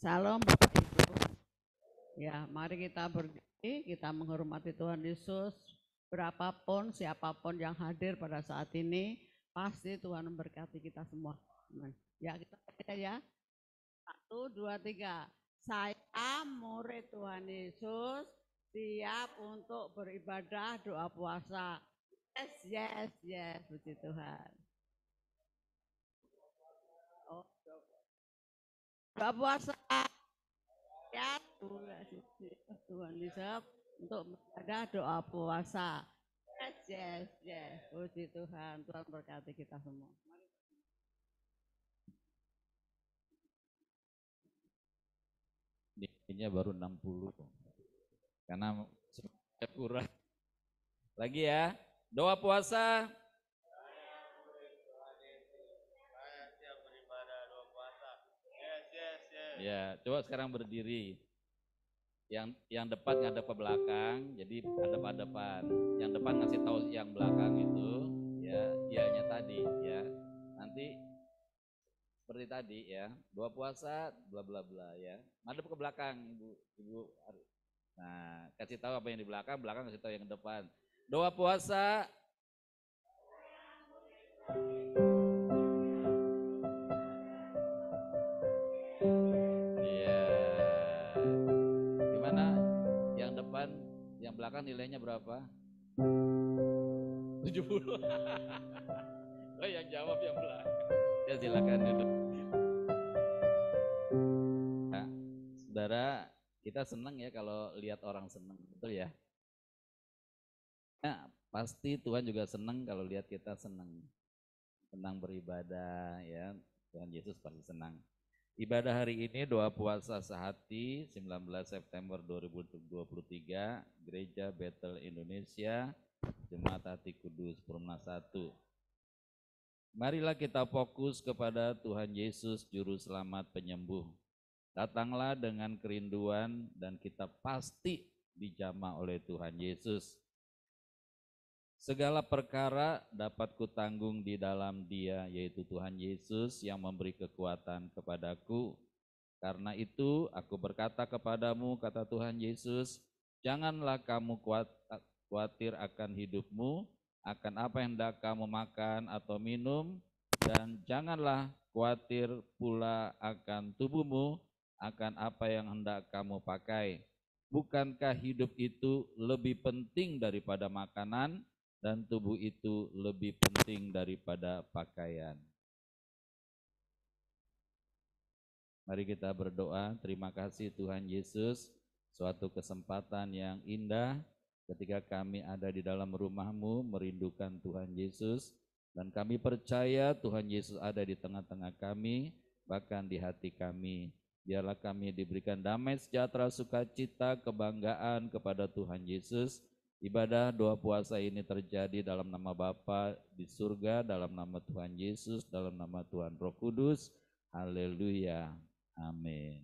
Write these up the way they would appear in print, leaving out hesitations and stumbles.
Salam Bapak Ibu. Ya, mari kita berdiri, kita menghormati Tuhan Yesus. Berapapun, siapapun yang hadir pada saat ini, pasti Tuhan memberkati kita semua. Ya, kita ya. 1, 2, 3. Saya murid Tuhan Yesus, siap untuk beribadah doa puasa. Yes, puji Tuhan. Oh, doa puasa. Ya, Tuhan Yesus untuk beribadah doa puasa. Yes, puji Tuhan. Tuhan berkati kita semua. Ini baru 60 karena kurang. Lagi ya, doa puasa. Ya, coba sekarang berdiri. Yang depan ngadep ke belakang, jadi hadap-hadapan. Yang depan ngasih tahu yang belakang itu, ya, ianya tadi, ya. Nanti seperti tadi ya, doa puasa, bla bla bla ya. Madep ke belakang, ibu. Nah, kasih tahu apa yang di belakang, belakang kasih tahu yang depan. Doa puasa. Iya. Gimana? Yang depan, yang belakang nilainya berapa? 70. Oh, yang jawab yang belakang. Ya silakan duduk. Nah, saudara, kita senang ya kalau lihat orang senang, betul ya? Nah, pasti Tuhan juga senang kalau lihat kita senang beribadah ya. Tuhan Yesus pasti senang. Ibadah hari ini doa puasa sehati 19 September 2023 Gereja Bethel Indonesia Jemaat Hati Kudus Perumna 1. Marilah kita fokus kepada Tuhan Yesus Juru Selamat Penyembuh. Datanglah dengan kerinduan dan kita pasti dijamah oleh Tuhan Yesus. Segala perkara dapat kutanggung di dalam Dia, yaitu Tuhan Yesus yang memberi kekuatan kepadaku. Karena itu aku berkata kepadamu, kata Tuhan Yesus, janganlah kamu khawatir akan hidupmu, akan apa yang hendak kamu makan atau minum, dan janganlah khawatir pula akan tubuhmu, akan apa yang hendak kamu pakai. Bukankah hidup itu lebih penting daripada makanan, dan tubuh itu lebih penting daripada pakaian? Mari kita berdoa. Terima kasih Tuhan Yesus, suatu kesempatan yang indah ketika kami ada di dalam rumah-Mu merindukan Tuhan Yesus, dan kami percaya Tuhan Yesus ada di tengah-tengah kami, bahkan di hati kami. Biarlah kami diberikan damai sejahtera, sukacita, kebanggaan kepada Tuhan Yesus. Ibadah doa puasa ini terjadi dalam nama Bapa di surga, dalam nama Tuhan Yesus, dalam nama Tuhan Roh Kudus. Haleluya. Amin.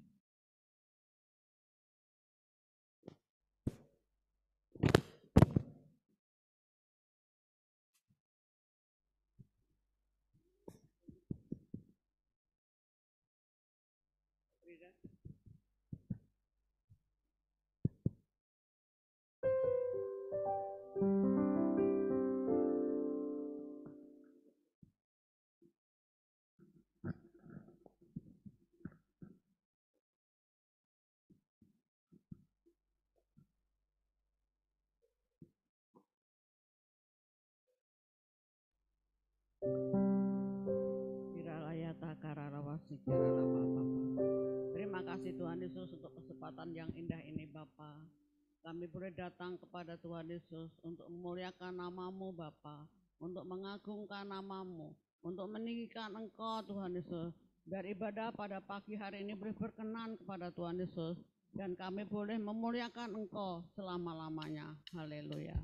Terima kasih Tuhan Yesus untuk kesempatan yang indah ini Bapa. Kami boleh datang kepada Tuhan Yesus untuk memuliakan nama-Mu Bapa, untuk mengagungkan nama-Mu, untuk meninggikan Engkau Tuhan Yesus. Dan ibadah pada pagi hari ini boleh berkenan kepada Tuhan Yesus, dan kami boleh memuliakan Engkau selama-lamanya. Haleluya.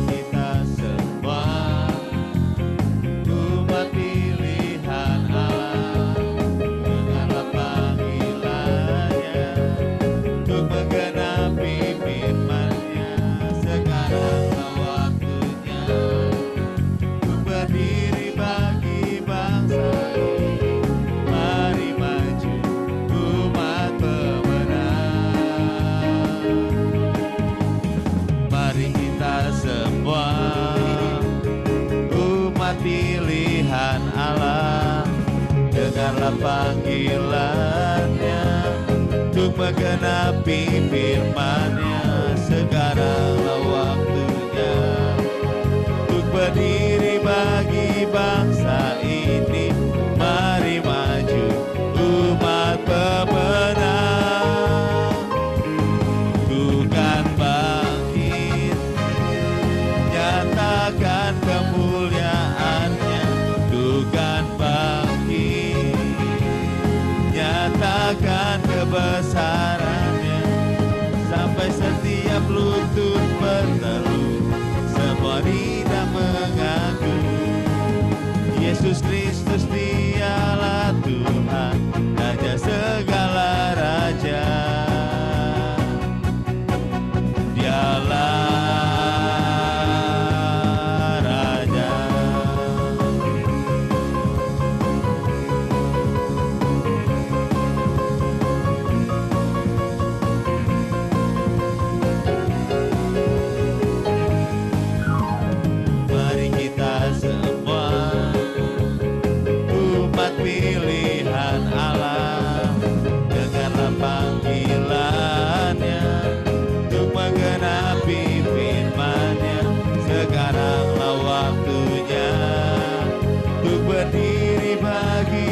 Kita semua. Panggilan dengarlah panggilannya untuk menggenapi firman-Nya. Sekaranglah waktunya untuk berdiri bagi bangsa ini. Mari maju umat pemenang, bukan bangkit, nyatakan kemuliaan-Nya. Bukan bangkit, nyatakan kebesaran-Nya. Sampai setiap lutut bertelut, semua lidah mengaku Yesus Kristus dialah Tuhan, Raja segala raja. Dialah Raja. Mari kita semua umat pilihan Allah, dengarlah panggilannya untuk menggenapi firman-Nya. Sekaranglah waktunya untuk berdiri bagi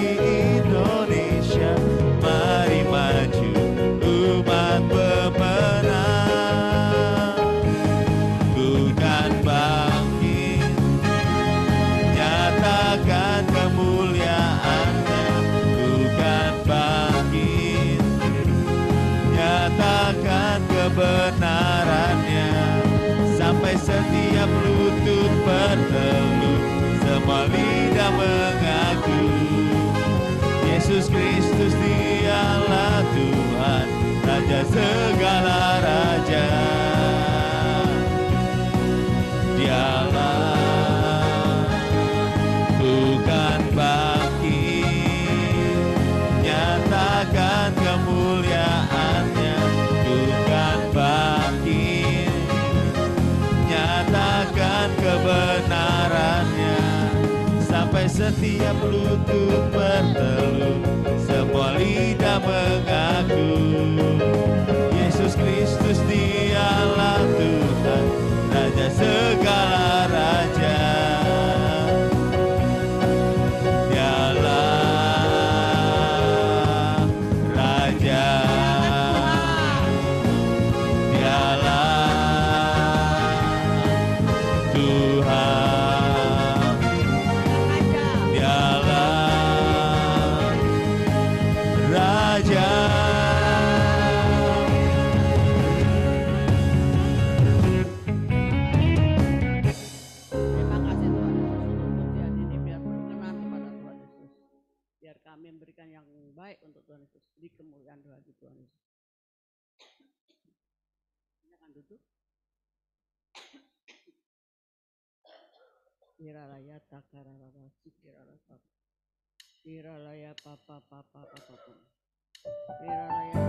Indonesia. Mari maju umat pemenang, bukan bangkit, nyatakan kemuliaan-Nya. Bukan bangkit, nyatakan kebenaran-Nya. Sampai setiap lutut bertelut, semua lidah mengaku Yesus Kristus dialah Tuhan, Raja segala raja. Dialah bukan bangkit, nyatakan kemuliaan-Nya. Bukan bangkit, nyatakan kebenaran-Nya. Sampai setiap lutut bertelut, semua lidah mengaku Yesus Kristus dialah Tuhan, Raja segala raja. Dialah Raja. Dialah Tuhan. Dialah Raja. Terima kasih Tuhan Yesus untuk pujian ini, biar berkenan kepada Tuhan Yesus. Biar kami memberikan yang baik untuk Tuhan Yesus, di kemuliaan hati Tuhan Yesus. Silakan duduk. Iralaya takarara sikirara papa. Iralaya papa papa papa papa. Iralaya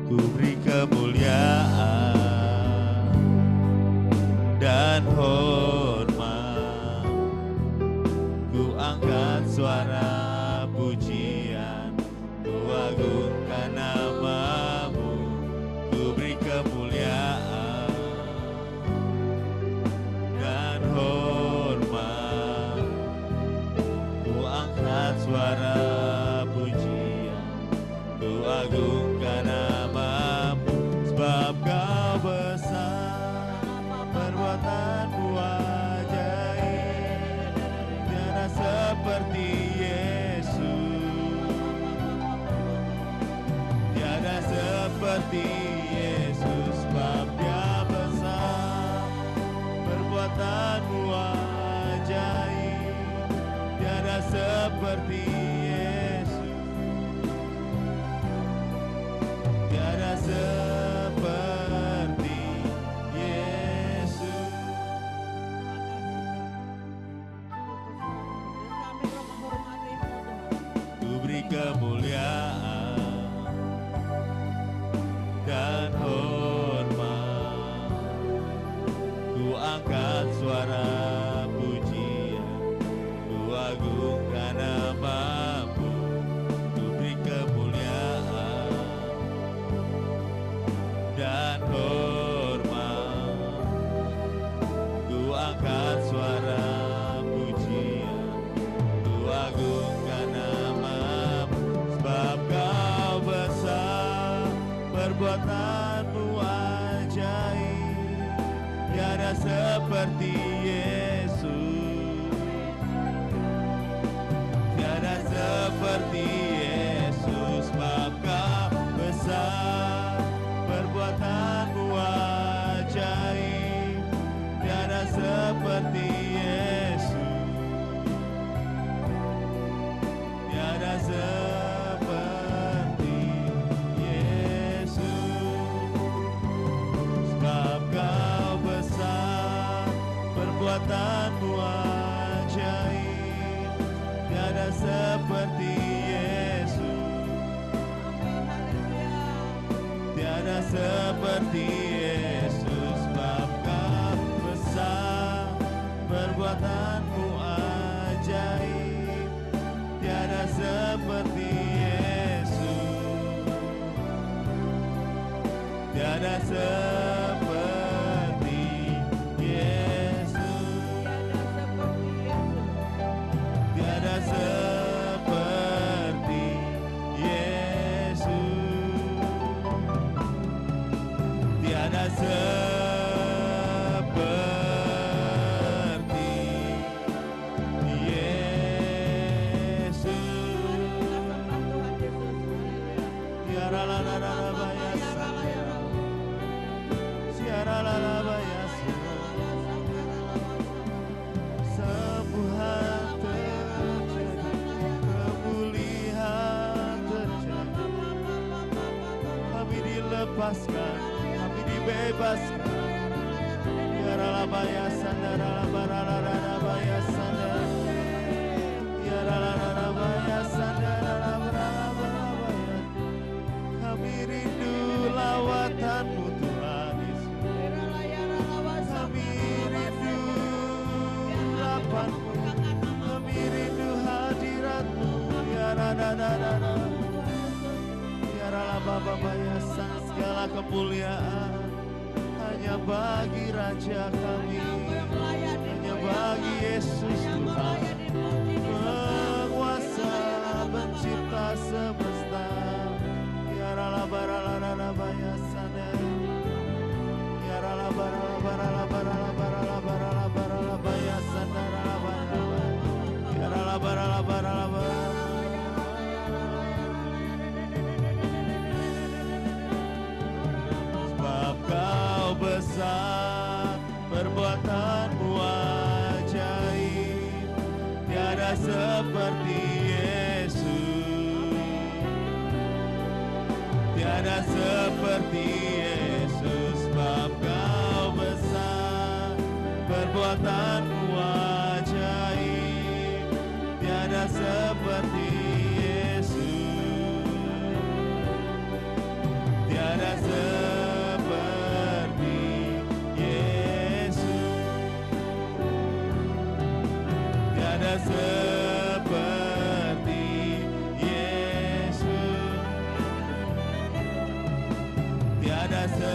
Ku beri kemuliaan dan hormat, ku angkat suara pujian, ku agungkan nama-Mu. Ku beri kemuliaan dan hormat, ku angkat suara pujian, ku agungkan nama-Mu. Sebab Kau besar, perbuatan-Mu ajaib, tiada seperti Yesus, tiada seperti Yesus. Sebab Dia besar, perbuatan-Mu ajaib, tiada seperti Yesus. beri kemuliaan dan hormat. Ku angkat suara pujian, ku agungkan nama-Mu, ku beri kemuliaan dan hormat. Ku angkat suara pujian, ku agungkan nama-Mu, sebab Kau besar, perbuatan-Mu ajaib, tiada seperti Yesus, tiada seperti Yesus, sebab Kau besar, perbuatan-Mu ajaib, tiada seperti Yesus, tiada seperti Yesus, sebab Kau besar, perbuatan-Mu ajaib, tiada seperti Yesus, tiada seperti Yesus, sebab Kau besar, perbuatan-Mu ajaib, tiada seperti Yesus, tiada seperti Yesus, tiada seperti Yesus, tiada seperti Yesus. Tiara la la la la baya tiara la la baya sembuhan terjadi, pemulihan terjadi, kami dilepaskan, kami dibebaskan. Tiara la baya sandara la bara la la la baya sandara, tiara la la la baya sandara la bara la bara baya. Kami rindu lawatan-Mu Tuhan Yesus, kami rindu urapan-Mu, kami rindu hadirat-Mu. Tiara la la la la, tiara la baba baya sang, segala kemuliaan hanya bagi Raja kami, hanya bagi Yesus Tuhan, penguasa pencipta semesta. Tiara la bara la la la baya sana, tiara la bara la bara la bara la bara la bara la bara la baya sana la bara la, tiara la bara la bara la bara. Sebab Kau besar, perbuatan-Mu ajaib, tiada seperti Yesus, tiada seperti Yesus. Sebab Kau besar, perbuatan-Mu ajaib, tiada seperti Yesus, tiada seperti Yesus, tiada seperti Yesus, tiada seperti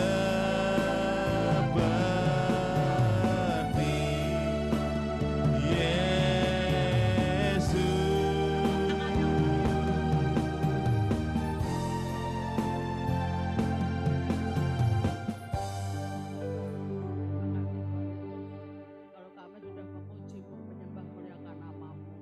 Yesus. Kalau kami sudah memuji-Mu, menyembah muliakan nama-Mu,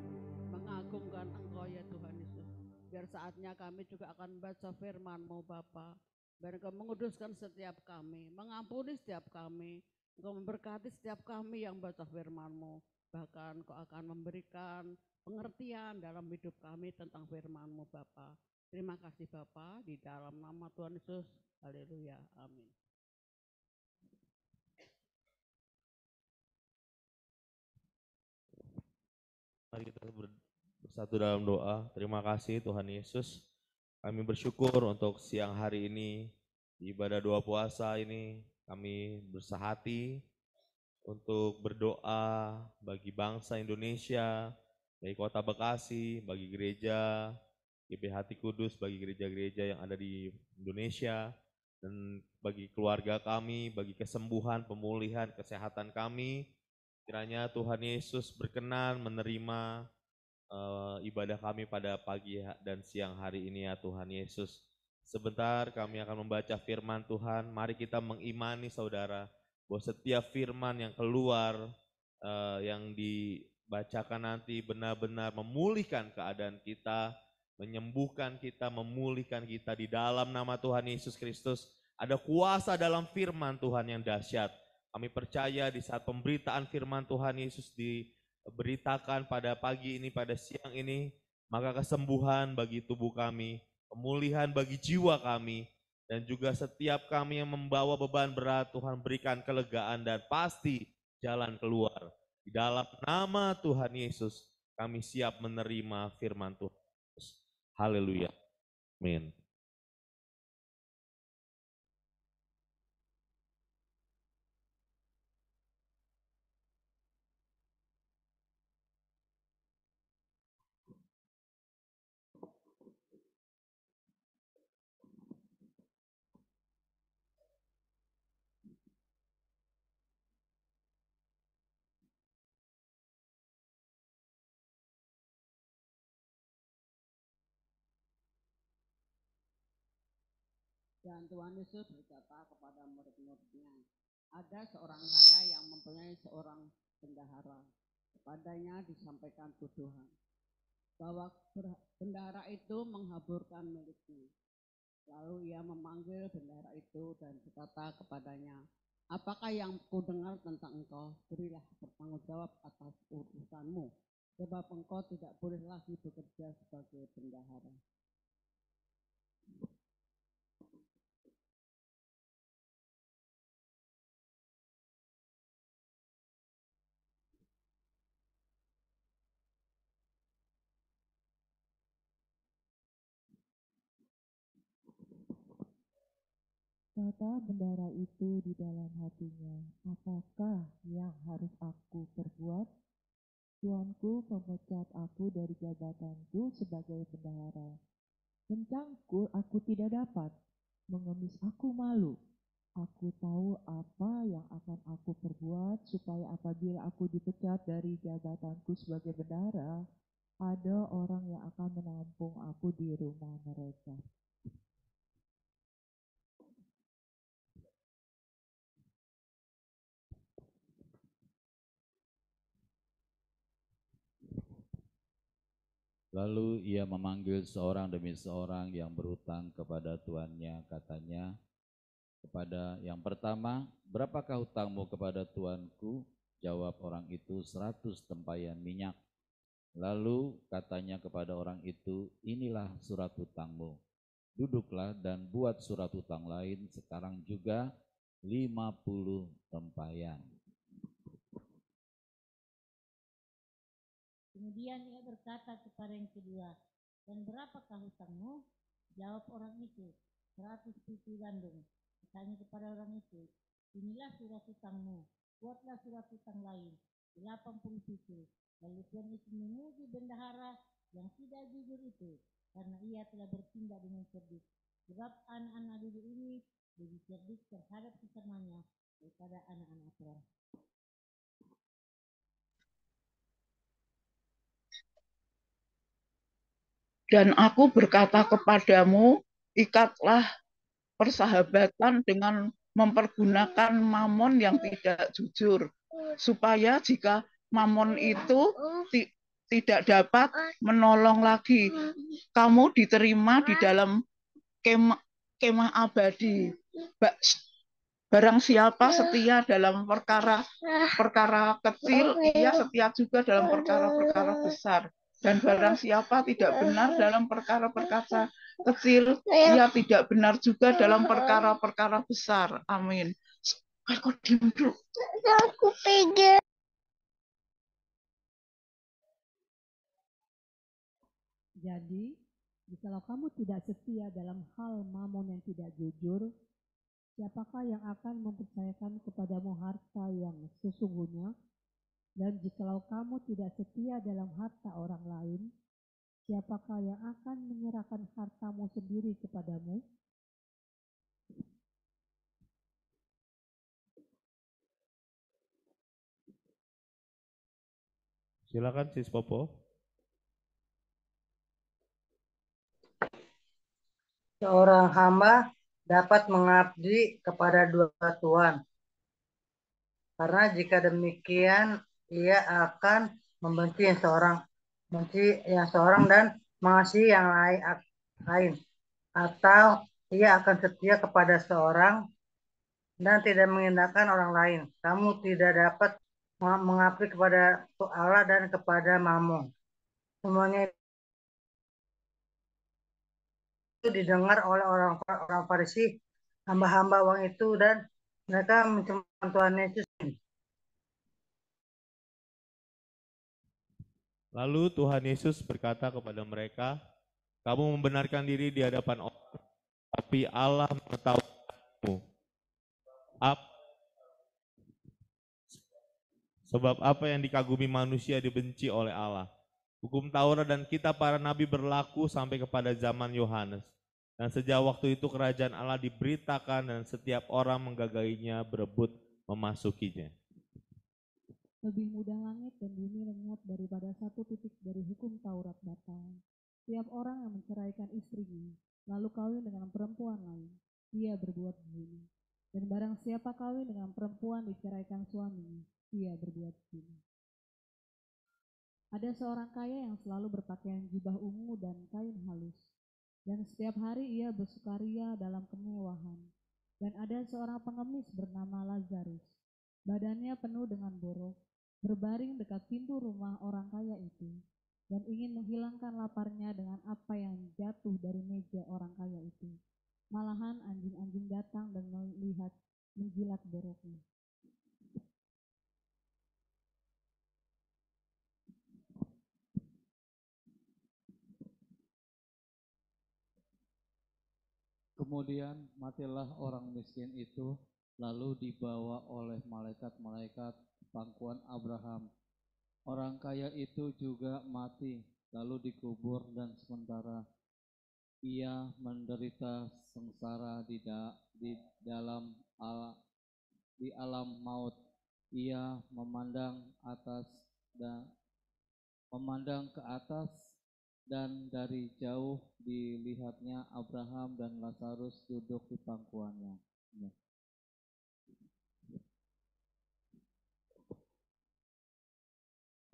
mengagungkan Engkau ya Tuhan Yesus, biar saatnya kami juga akan membaca firman-Mu Bapa. Biar Engkau menguduskan setiap kami, mengampuni setiap kami, Engkau memberkati setiap kami yang baca firman-Mu. Bahkan Engkau akan memberikan pengertian dalam hidup kami tentang firman-Mu Bapa. Terima kasih Bapa, di dalam nama Tuhan Yesus. Haleluya. Amin. Mari kita bersama bersatu dalam doa. Terima kasih Tuhan Yesus. Kami bersyukur untuk siang hari ini, di ibadah doa puasa ini, kami bersahati untuk berdoa bagi bangsa Indonesia, bagi kota Bekasi, bagi gereja GBHT Kudus, bagi gereja-gereja yang ada di Indonesia, dan bagi keluarga kami, bagi kesembuhan, pemulihan, kesehatan kami. Kiranya Tuhan Yesus berkenan menerima ibadah kami pada pagi dan siang hari ini ya Tuhan Yesus. Sebentar kami akan membaca firman Tuhan. Mari kita mengimani saudara bahwa setiap firman yang keluar yang dibacakan nanti benar-benar memulihkan keadaan kita, menyembuhkan kita, memulihkan kita di dalam nama Tuhan Yesus Kristus. Ada kuasa dalam firman Tuhan yang dahsyat. Kami percaya di saat pemberitaan firman Tuhan Yesus diberitakan pada pagi ini, pada siang ini, maka kesembuhan bagi tubuh kami, pemulihan bagi jiwa kami, dan juga setiap kami yang membawa beban berat, Tuhan berikan kelegaan dan pasti jalan keluar. Di dalam nama Tuhan Yesus, kami siap menerima firman Tuhan. Haleluya. Amin. Dan Tuhan Yesus berkata kepada murid-muridnya, ada seorang kaya yang mempunyai seorang bendahara. Kepadanya disampaikan tuduhan bahwa bendahara itu menghaburkan miliknya. Lalu ia memanggil bendahara itu dan berkata kepadanya, apakah yang kudengar tentang engkau? Berilah bertanggung jawab atas urusanmu, sebab engkau tidak boleh lagi bekerja sebagai bendahara. Kata bendahara itu di dalam hatinya, apakah yang harus aku perbuat? Tuanku memecat aku dari jabatanku sebagai bendahara. Mencangkul aku tidak dapat, mengemis aku malu. Aku tahu apa yang akan aku perbuat supaya apabila aku dipecat dari jabatanku sebagai bendahara, ada orang yang akan menampung aku di rumah mereka. Lalu ia memanggil seorang demi seorang yang berhutang kepada tuannya, katanya kepada yang pertama, berapakah hutangmu kepada tuanku? Jawab orang itu, 100 tempayan minyak. Lalu katanya kepada orang itu, inilah surat hutangmu. Duduklah dan buat surat hutang lain sekarang juga 50 tempayan. Kemudian ia berkata kepada yang kedua, dan berapakah hutangmu? Jawab orang itu, 100 pipi gandum. Katanya kepada orang itu, inilah surat hutangmu, buatlah surat hutang lain, 80 pipi. Lalu tuan itu memuji bendahara yang tidak jujur itu, karena ia telah bertindak dengan cerdik. Sebab anak-anak didik ini lebih cerdik terhadap sesamanya daripada anak-anak perang. Dan aku berkata kepadamu, ikatlah persahabatan dengan mempergunakan mamon yang tidak jujur, supaya jika mamon itu tidak dapat menolong lagi, kamu diterima di dalam kemah abadi. Barang siapa setia dalam perkara kecil, ia setia juga dalam perkara-perkara besar. Dan barang siapa tidak benar dalam perkara-perkara kecil, ia tidak benar juga dalam perkara-perkara besar. Amin. Aku diam dulu. Aku pegang. Jadi, jikalau kamu tidak setia dalam hal mamon yang tidak jujur, siapakah yang akan mempercayakan kepadamu harta yang sesungguhnya? Dan jikalau kamu tidak setia dalam harta orang lain, siapakah yang akan menyerahkan hartamu sendiri kepadamu? Silakan Sis Popo. Seorang hamba dapat mengabdi kepada dua tuan, karena jika demikian ia akan membenci yang seorang dan mengasihi yang lain, atau ia akan setia kepada seorang dan tidak mengindahkan orang lain. Kamu tidak dapat mengabdi kepada Allah dan kepada Mamon. Semuanya itu didengar oleh orang Farisi, hamba-hamba uang itu, dan mereka mencemarkan Tuhan Yesus. Lalu Tuhan Yesus berkata kepada mereka, kamu membenarkan diri di hadapan orang, tapi Allah mengetahuimu. Sebab apa yang dikagumi manusia dibenci oleh Allah. Hukum Taurat dan kitab para nabi berlaku sampai kepada zaman Yohanes. Dan sejak waktu itu kerajaan Allah diberitakan dan setiap orang menggagahinya berebut memasukinya. Lebih mudah langit dan bumi lenyap daripada satu titik dari hukum Taurat batal. Setiap orang yang menceraikan istrinya, lalu kawin dengan perempuan lain, ia berbuat zina. Dan barang siapa kawin dengan perempuan diceraikan suaminya, ia berbuat zina. Ada seorang kaya yang selalu berpakaian jubah ungu dan kain halus, dan setiap hari ia bersukaria dalam kemewahan. Dan ada seorang pengemis bernama Lazarus, badannya penuh dengan borok, berbaring dekat pintu rumah orang kaya itu, dan ingin menghilangkan laparnya dengan apa yang jatuh dari meja orang kaya itu. Malahan anjing-anjing datang dan melihat menjilat boroknya. Kemudian matilah orang miskin itu, lalu dibawa oleh malaikat-malaikat pangkuan Abraham. Orang kaya itu juga mati, lalu dikubur, dan sementara ia menderita sengsara di alam maut, ia memandang ke atas, dan dari jauh dilihatnya Abraham dan Lazarus duduk di pangkuannya.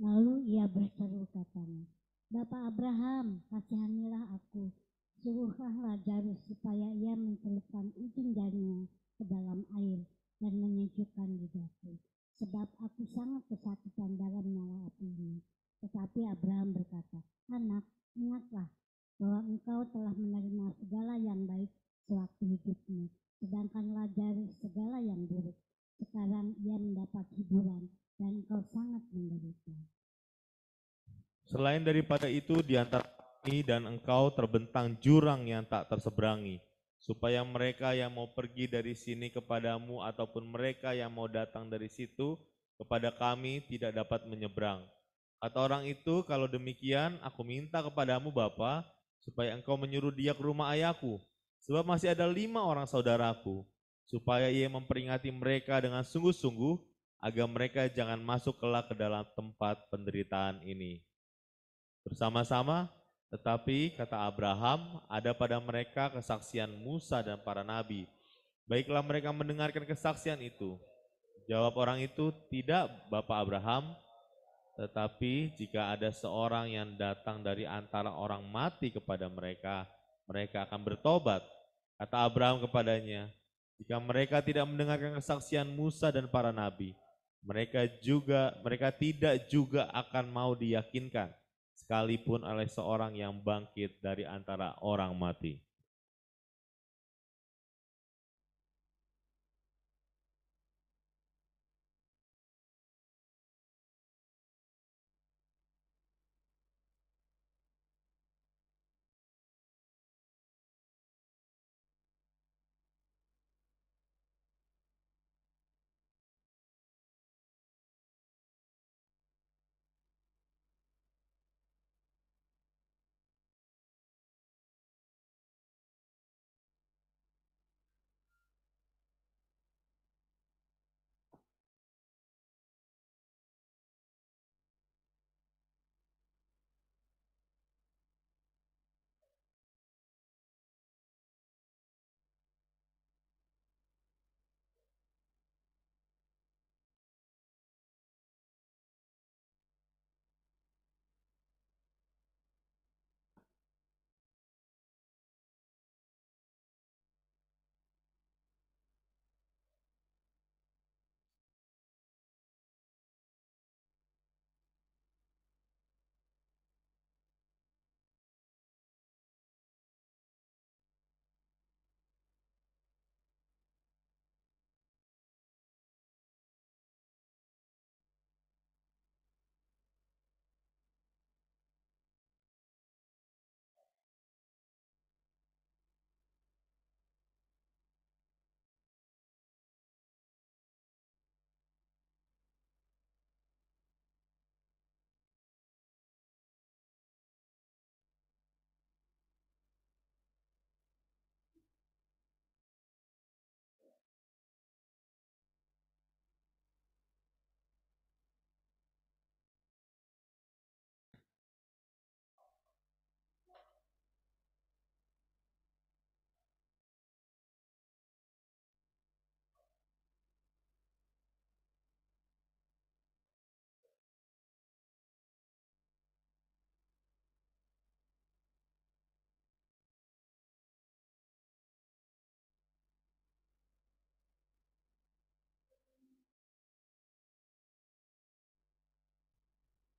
Lalu ia berseru katanya, Bapak Abraham, kasihanilah aku. Suruhlah Lazarus supaya ia mencelupkan ujung jarinya ke dalam air dan menyejukkan lidahku, sebab aku sangat kesakitan dalam nyala api ini. Tetapi Abraham berkata, Anak, ingatlah bahwa engkau telah menerima segala yang baik sewaktu hidupmu, sedangkan Lazarus segala yang buruk. Sekarang ia mendapat hiburan dan engkau sangat menderita. Selain daripada itu, di antara kami dan engkau terbentang jurang yang tak terseberangi, supaya mereka yang mau pergi dari sini kepadamu ataupun mereka yang mau datang dari situ kepada kami tidak dapat menyeberang. Kata orang itu, kalau demikian aku minta kepadamu Bapa, supaya engkau menyuruh dia ke rumah ayahku, sebab masih ada 5 orang saudaraku, supaya ia memperingati mereka dengan sungguh-sungguh, agar mereka jangan masuk kelak ke dalam tempat penderitaan ini. Bersama-sama, tetapi kata Abraham, ada pada mereka kesaksian Musa dan para nabi. Baiklah mereka mendengarkan kesaksian itu. Jawab orang itu, tidak Bapak Abraham, tetapi jika ada seorang yang datang dari antara orang mati kepada mereka, mereka akan bertobat. Kata Abraham kepadanya, jika mereka tidak mendengarkan kesaksian Musa dan para nabi, mereka tidak juga akan mau diyakinkan, sekalipun oleh seorang yang bangkit dari antara orang mati.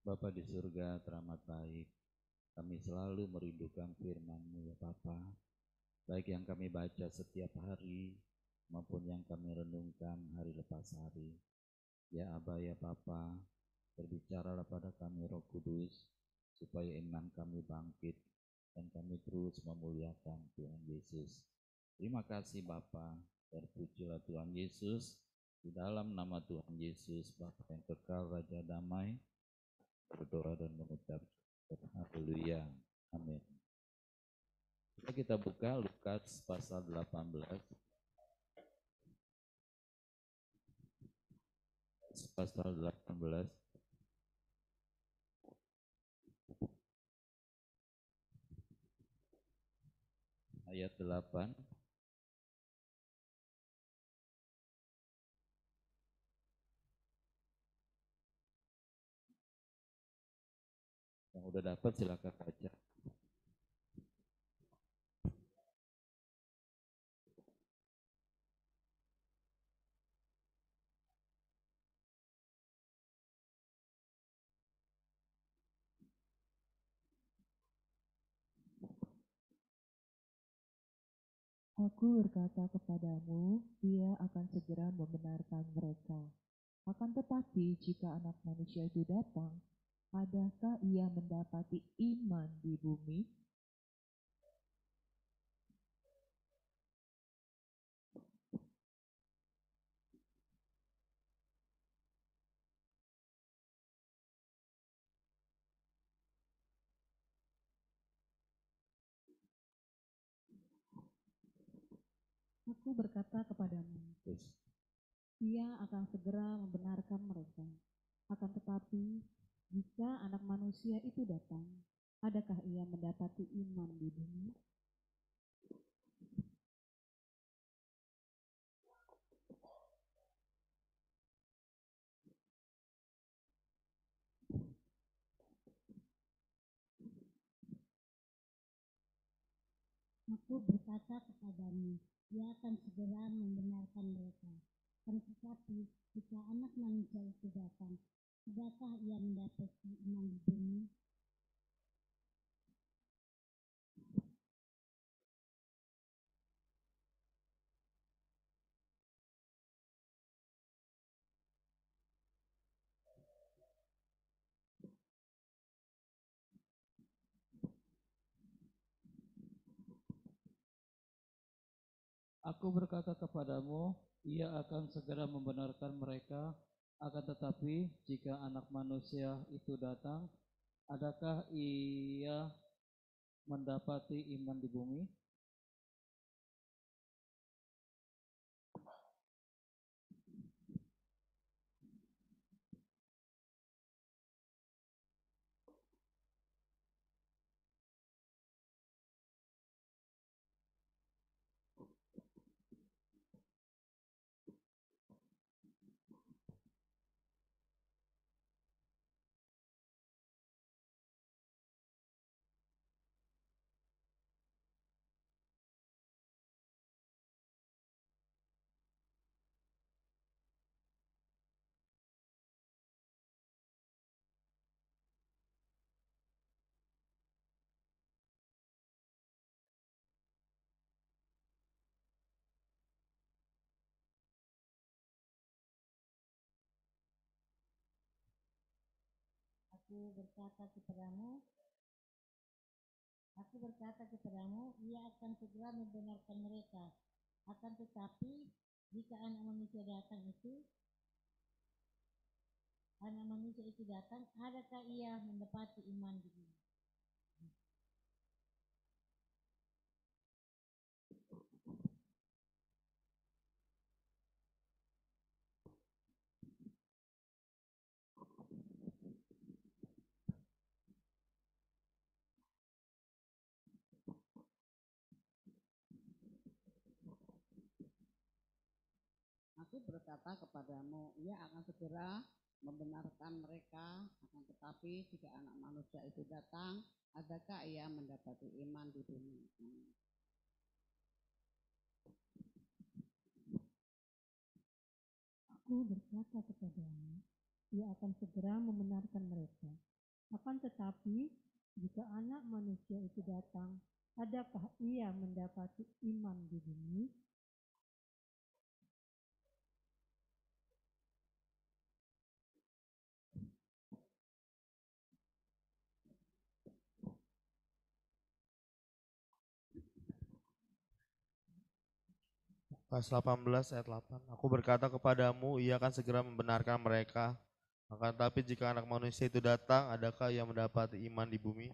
Bapa di surga teramat baik, kami selalu merindukan firman-Mu ya Bapa, baik yang kami baca setiap hari maupun yang kami renungkan hari lepas hari. Ya Aba ya Bapa, berbicaralah pada kami Roh Kudus, supaya iman kami bangkit dan kami terus memuliakan Tuhan Yesus. Terima kasih Bapa, terpujilah Tuhan Yesus. Di dalam nama Tuhan Yesus, Bapa yang kekal, Raja damai, berdoa dan mengucap haleluya. Amin. Kita buka Lukas pasal 18. Pasal 18. Ayat 8. Yang udah dapat silakan baca. Aku berkata kepadamu, Dia akan segera membenarkan mereka. Akan tetapi jika Anak Manusia itu datang, adakah Ia mendapati iman di bumi? Aku berkata kepadamu, Ia akan segera membenarkan mereka. Akan tetapi, jika Anak Manusia itu datang, adakah Ia mendapati iman di bumi? Aku berkata kepadamu, Dia akan segera membenarkan mereka. Tetapi jika Anak Manusia itu datang, adakah Ia mendapati iman di bumi? Aku berkata kepadamu, Ia akan segera membenarkan mereka. Akan tetapi, jika Anak Manusia itu datang, adakah Ia mendapati iman di bumi? Aku berkata kepadamu, Ia akan segera membenarkan mereka. Akan tetapi, jika Anak Manusia itu datang, adakah Ia mendapati iman di bumi? Aku berkata kepadamu, Ia akan segera membenarkan mereka. Akan tetapi jika Anak Manusia itu datang, adakah Ia mendapati iman di bumi? Aku berkata kepadamu, Ia akan segera membenarkan mereka. Akan tetapi, jika anak manusia itu datang, adakah ia mendapati iman di bumi? Lukas 18 ayat 8. Aku berkata kepadamu, ia akan segera membenarkan mereka. Akan tetapi jika anak manusia itu datang, adakah ia mendapati iman di bumi?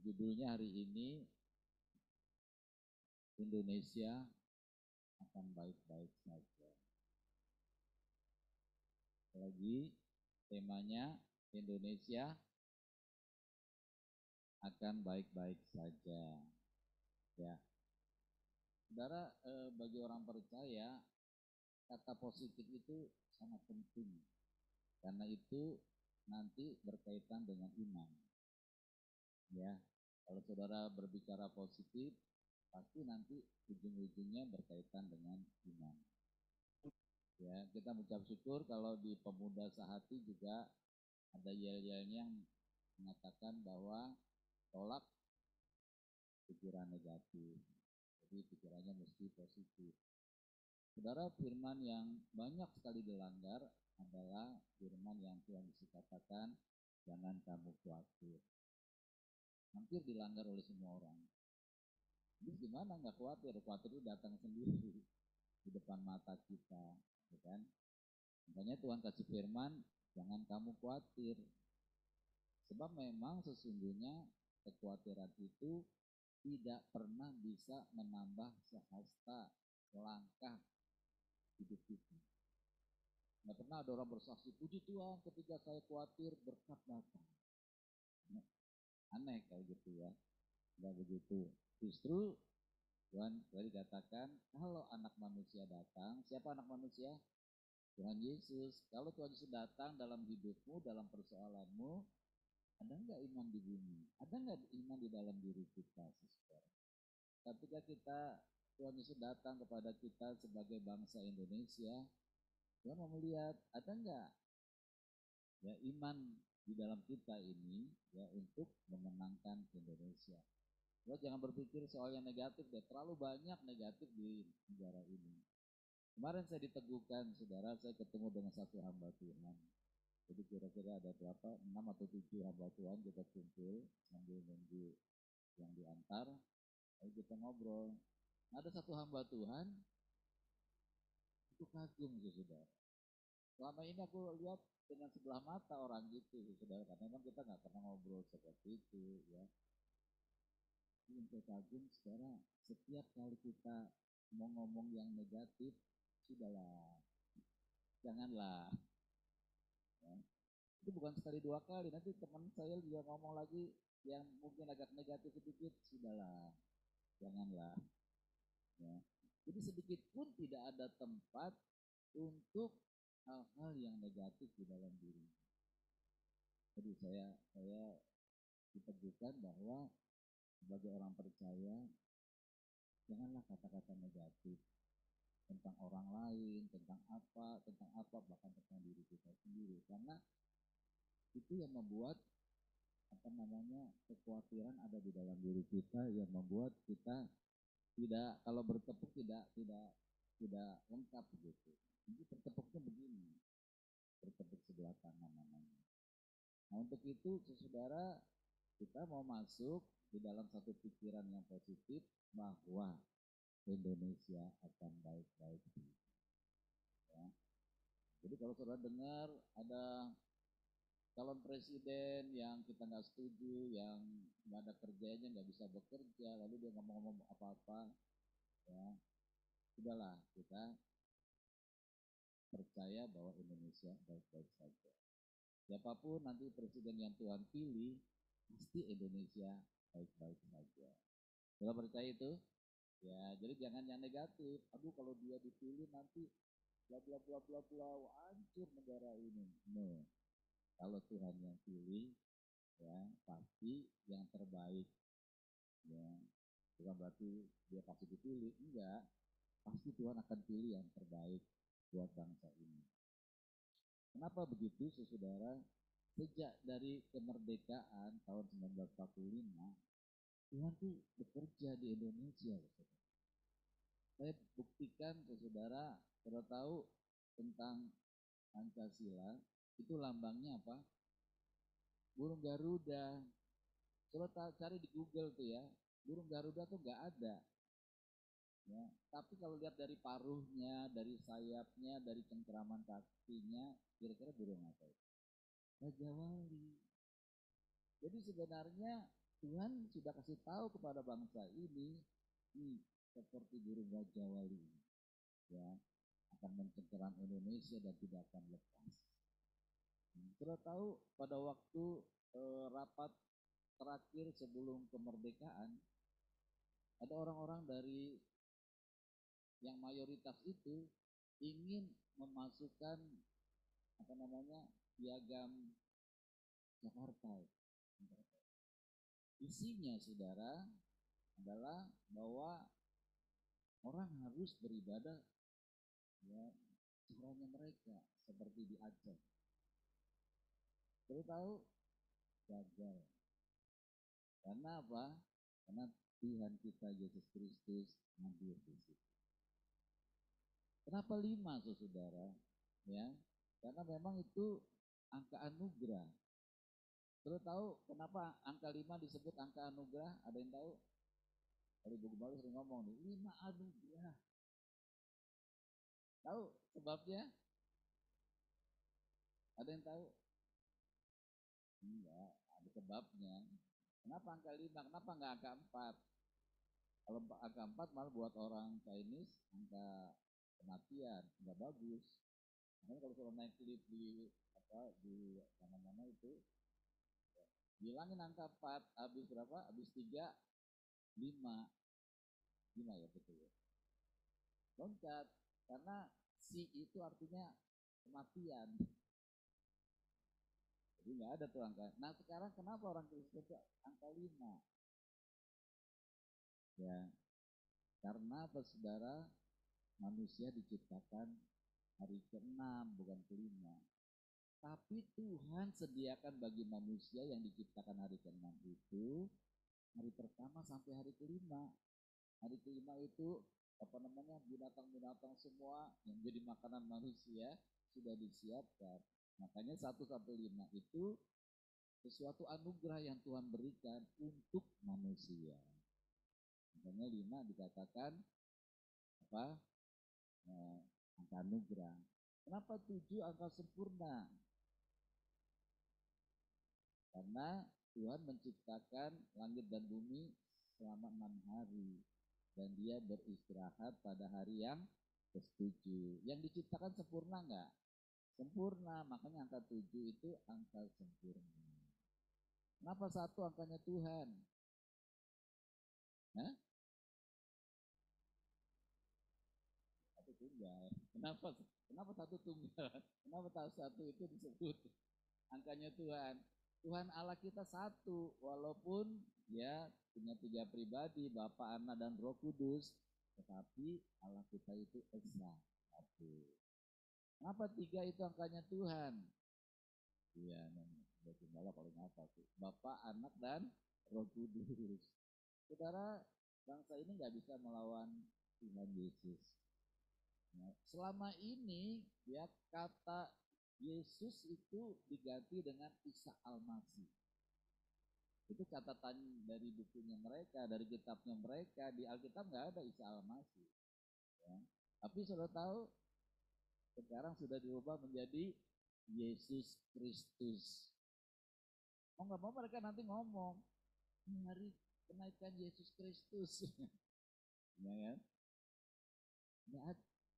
Judulnya hari ini Indonesia akan baik-baik saja. Lagi temanya Indonesia akan baik-baik saja. Ya, saudara, bagi orang percaya kata positif itu sangat penting karena itu nanti berkaitan dengan iman. Ya, kalau saudara berbicara positif, pasti nanti ujung-ujungnya berkaitan dengan iman. Ya, kita mengucap syukur kalau di Pemuda Sehati juga ada yel-yelnya yang mengatakan bahwa tolak pikiran negatif. Jadi pikirannya mesti positif. Saudara, firman yang banyak sekali dilanggar adalah firman yang Tuhan Yesus katakan, jangan kamu khawatir. Hampir dilanggar oleh semua orang. Terus gimana nggak khawatir? Khawatir itu datang sendiri di depan mata kita, ya kan? Makanya Tuhan kasih firman, jangan kamu khawatir. Sebab memang sesungguhnya kekhawatiran itu tidak pernah bisa menambah sehasta selangkah hidup kita. Nggak pernah ada orang bersaksi, puji Tuhan ketika saya khawatir berkat datang. Aneh kalau gitu ya. Nggak begitu. Justru Tuhan tadi katakan, kalau anak manusia datang, siapa anak manusia? Tuhan Yesus. Kalau Tuhan Yesus datang dalam hidupmu, dalam persoalanmu, ada nggak iman di bumi? Ada nggak iman di dalam diri kita, saudara? Ketika kita Tuhan Yesus datang kepada kita sebagai bangsa Indonesia, Tuhan mau melihat ada nggak ya iman di dalam kita ini ya untuk memenangkan Indonesia. Lo jangan berpikir soal yang negatif deh, terlalu banyak negatif di negara ini. Kemarin saya diteguhkan, saudara, saya ketemu dengan satu hamba Tuhan. Jadi kira-kira ada berapa? 6 atau 7 hamba Tuhan kita kumpul sambil nunggu yang diantar. Lalu kita ngobrol. Ada satu hamba Tuhan, itu kagum sih saudara. Selama ini aku lihat dengan sebelah mata orang gitu saudara, karena memang kita nggak pernah ngobrol seperti itu ya. Yang saya kagum saudara, setiap kali kita mau ngomong yang negatif, sudahlah, janganlah. Ya. Itu bukan sekali dua kali, nanti teman saya juga ngomong lagi yang mungkin agak negatif sedikit, sudahlah, janganlah. Ya. Jadi sedikit pun tidak ada tempat untuk hal-hal yang negatif di dalam diri. Jadi saya diteguhkan bahwa sebagai orang percaya, janganlah kata-kata negatif tentang orang lain, tentang apa, bahkan tentang diri kita sendiri. Karena itu yang membuat kekhawatiran ada di dalam diri kita, yang membuat kita tidak, kalau bertepuk tidak lengkap begitu. Jadi bertepuknya begini, bertepuk sebelah kanan namanya. Nah untuk itu saudara, kita mau masuk di dalam satu pikiran yang positif bahwa Indonesia akan baik-baik. Ya. Jadi kalau saudara dengar ada calon presiden yang kita nggak setuju, yang nggak ada kerjanya, nggak bisa bekerja, lalu dia ngomong-ngomong apa-apa, ya sudahlah kita percaya bahwa Indonesia baik-baik saja. Siapapun nanti presiden yang Tuhan pilih, pasti Indonesia baik-baik saja. Kita percaya itu? Ya, jadi jangan yang negatif. Aduh, kalau dia dipilih nanti bla bla bla bla bla, hancur negara ini. No. Kalau Tuhan yang pilih, ya pasti yang terbaik. Ya, bukan berarti dia pasti dipilih, enggak. Pasti Tuhan akan pilih yang terbaik buat bangsa ini. Kenapa begitu, saudara? Sejak dari kemerdekaan tahun 1945, Tuhan tuh bekerja di Indonesia. Saya buktikan ke saudara tahu tentang Pancasila, itu lambangnya apa? Burung Garuda. Saudara cari di Google tuh ya, burung Garuda tuh nggak ada. Ya, tapi kalau lihat dari paruhnya, dari sayapnya, dari cengkeraman kakinya, kira-kira burung apa itu? Raja Wali. Jadi sebenarnya Tuhan sudah kasih tahu kepada bangsa ini, seperti burung Raja Wali, ya akan mencengkeram Indonesia dan tidak akan lepas. Sudah tahu pada waktu rapat terakhir sebelum kemerdekaan, ada orang-orang dari yang mayoritas itu ingin memasukkan piagam Jakarta. Isinya, saudara, adalah bahwa orang harus beribadah ya caranya mereka seperti di Aceh. Perlu tahu? Gagal. Karena apa? Karena Tuhan kita Yesus Kristus hadir di situ. Kenapa 5, saudara? Ya, karena memang itu angka anugerah. Perlu tahu kenapa angka 5 disebut angka anugerah? Ada yang tahu? Kalau Ibu Gembala sering ngomong nih, 5 anugerah. Tahu sebabnya? Ada yang tahu? Enggak, ada sebabnya. Kenapa angka 5? Kenapa enggak angka 4? Kalau angka 4 malah buat orang Chinese angka kematian, enggak bagus. Makanya kalau suruh naik lift di mana-mana itu, bilangin angka 4, habis berapa? Habis 3, 5. 5 ya, betul ya. Loncat, karena si itu artinya kematian. Jadi nggak ada tuh angka. Nah sekarang kenapa orang Kristen itu angka 5? Ya, karena apa saudara? Manusia diciptakan hari ke-6 bukan ke-5. Tapi Tuhan sediakan bagi manusia yang diciptakan hari ke-6 itu hari pertama sampai hari ke-5. Hari ke-5 itu binatang-binatang semua yang jadi makanan manusia sudah disiapkan. Makanya 1 sampai 5 itu sesuatu anugerah yang Tuhan berikan untuk manusia. Makanya 5 dikatakan angka anugerah. Kenapa 7 angka sempurna? Karena Tuhan menciptakan langit dan bumi selama 6 hari. Dan dia beristirahat pada hari yang ke-7. Yang diciptakan sempurna enggak? Sempurna, makanya angka 7 itu angka sempurna. Kenapa 1 angkanya Tuhan? Hah? 1 tunggal. Kenapa 1 tunggal? Kenapa 1 itu disebut angkanya Tuhan? Tuhan Allah kita 1, walaupun ya punya 3 pribadi, Bapa, Anak, dan Roh Kudus, tetapi Allah kita itu esa 1. Kenapa 3 itu angkanya Tuhan? Iya, Gembala paling apa tuh? Bapa, Anak, dan Roh Kudus. Saudara, bangsa ini nggak bisa melawan Tuhan Yesus. Nah, selama ini ya kata Yesus itu diganti dengan Isa Al-Masih. Itu catatan dari bukunya mereka, dari kitabnya mereka. Di Alkitab nggak ada Isa Al-Masih. Ya. Tapi sudah tahu, sekarang sudah diubah menjadi Yesus Kristus. Mau nggak mau mereka nanti ngomong, hari kenaikan Yesus Kristus. Ya kan?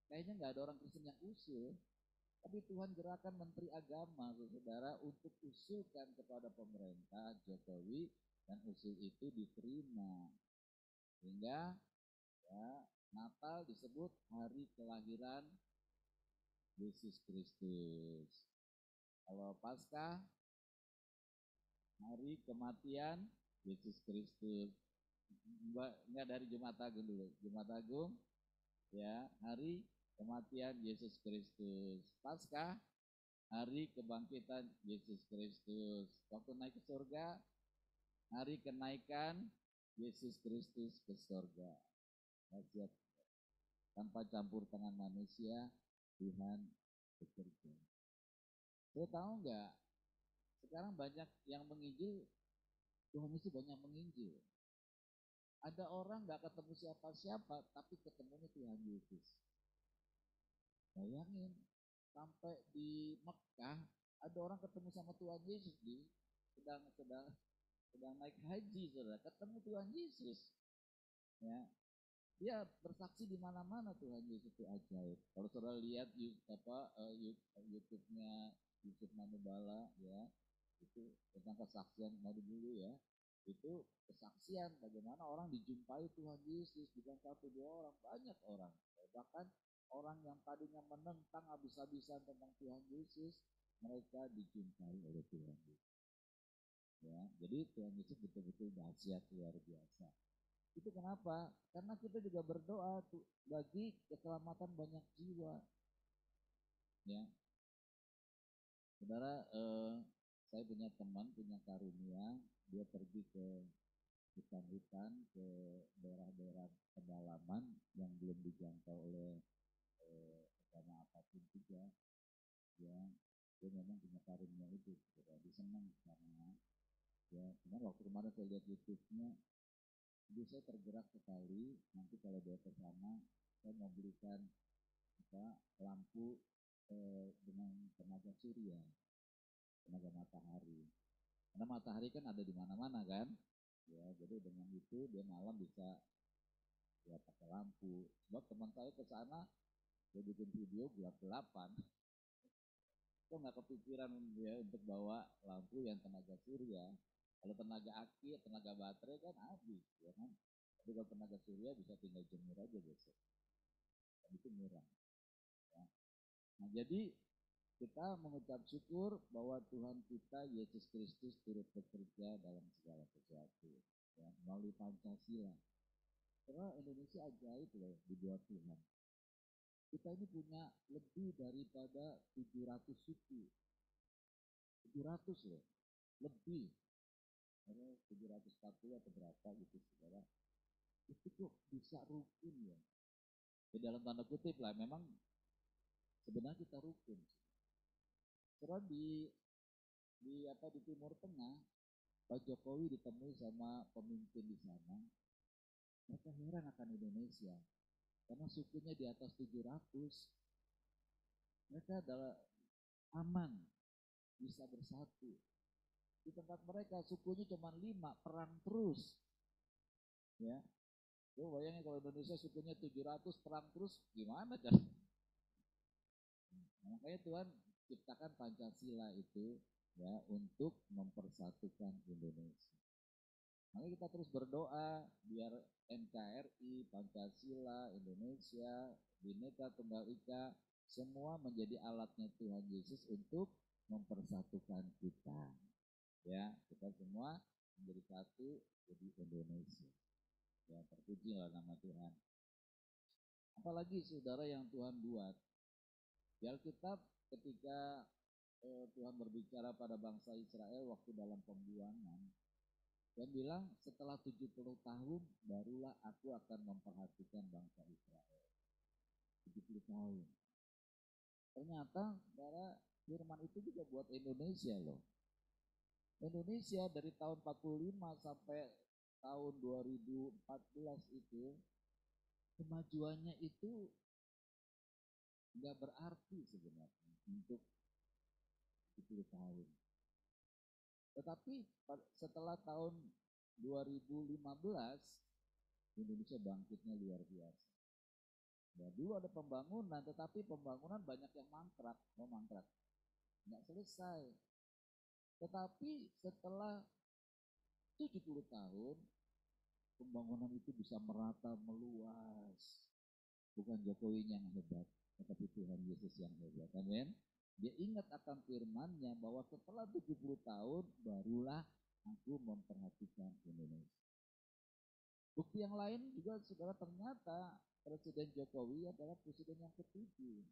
Kayaknya nggak ada orang Kristen yang usul, tapi Tuhan gerakan Menteri Agama, saudara, untuk usulkan kepada pemerintah Jokowi dan usul itu diterima. Sehingga ya, Natal disebut hari kelahiran Yesus Kristus. Kalau Paskah hari kematian Yesus Kristus. Enggak dari Jumat Agung dulu. Jumat Agung ya, hari kematian Yesus Kristus. Paskah hari kebangkitan Yesus Kristus. Waktu naik ke surga, hari kenaikan Yesus Kristus ke surga. Siap. Tanpa campur tangan manusia, Tuhan bekerja. Saya tahu nggak? Sekarang banyak yang menginjil, Tuhan Yesus banyak menginjil. Ada orang nggak ketemu siapa-siapa, tapi ketemunya Tuhan Yesus. Bayangin, sampai di Mekah ada orang ketemu sama Tuhan Yesus sedang naik haji, saudara, ketemu Tuhan Yesus. Ya, dia bersaksi di mana-mana Tuhan Yesus itu ajaib. Kalau saudara lihat YouTube-nya Yusuf Manubala, ya, itu tentang kesaksian dari dulu ya. Itu kesaksian bagaimana orang dijumpai Tuhan Yesus, bukan satu dua orang, banyak orang. Bahkan orang yang tadinya menentang habis-habisan tentang Tuhan Yesus, mereka dijumpai oleh Tuhan Yesus. Ya, jadi Tuhan Yesus betul-betul dahsyat, luar biasa. Itu kenapa? Karena kita juga berdoa bagi keselamatan banyak jiwa. Ya, saudara, saya punya teman, punya karunia, dia pergi ke hutan-hutan, ke daerah-daerah pedalaman yang belum dijangkau oleh agama apapun juga. Ya, dia memang punya karunia itu, dia senang karena ya, waktu kemarin saya lihat YouTube-nya, jadi saya tergerak sekali. Nanti kalau dia ke sana, saya mau belikan lampu dengan tenaga surya, tenaga matahari. Karena matahari kan ada di mana-mana kan, ya. Jadi dengan itu dia malam bisa ya pakai lampu. Sebab teman saya ke sana, dia bikin video gelap-gelapan. Kok nggak kepikiran ya untuk bawa lampu yang tenaga surya? Kalau tenaga aki, tenaga baterai kan habis, ya kan? Tapi kalau tenaga surya bisa tinggal jemur aja besok. Dan itu murah. Ya. Nah, jadi kita mengucap syukur bahwa Tuhan kita Yesus Kristus turut bekerja dalam segala sesuatu, ya, melalui Pancasila. Karena Indonesia ajaib loh dibuat Tuhan. Kita ini punya lebih daripada 700 suku. 700 loh, lebih. 740 atau berapa gitu, saudara. Itu kok bisa rukun ya. Di dalam tanda kutip lah, memang sebenarnya kita rukun. Karena di Timur Tengah, Pak Jokowi ditemui sama pemimpin di sana. Mereka heran akan Indonesia. Karena sukunya di atas 700. Mereka adalah aman, bisa bersatu. Di tempat mereka sukunya cuma 5, perang terus. Ya. Tuh bayangin kalau Indonesia sukunya 700, perang terus, gimana cara? Makanya Tuhan ciptakan Pancasila itu ya untuk mempersatukan Indonesia. Makanya kita terus berdoa biar NKRI, Pancasila, Indonesia, Bhinneka Tunggal Ika semua menjadi alatnya Tuhan Yesus untuk mempersatukan kita. Ya, kita semua menjadi satu, jadi Indonesia. Ya, terpujilah nama Tuhan. Apalagi saudara yang Tuhan buat. Di Alkitab ketika Tuhan berbicara pada bangsa Israel waktu dalam pembuangan, Tuhan bilang setelah 70 tahun barulah aku akan memperhatikan bangsa Israel. 70 tahun. Ternyata saudara, firman itu juga buat Indonesia loh. Indonesia dari tahun 45 sampai tahun 2014 itu kemajuannya itu nggak berarti sebenarnya untuk 70 tahun. Tetapi setelah tahun 2015 Indonesia bangkitnya luar biasa. Ya, dulu ada pembangunan, tetapi pembangunan banyak yang mangkrak, nggak selesai. Tetapi setelah 70 tahun, pembangunan itu bisa merata meluas. Bukan Jokowi yang hebat, tetapi Tuhan Yesus yang hebat. Amin. Dia ingat akan firman-Nya bahwa setelah 70 tahun barulah aku memperhatikan Indonesia. Bukti yang lain juga saudara, ternyata Presiden Jokowi adalah presiden yang ketujuh.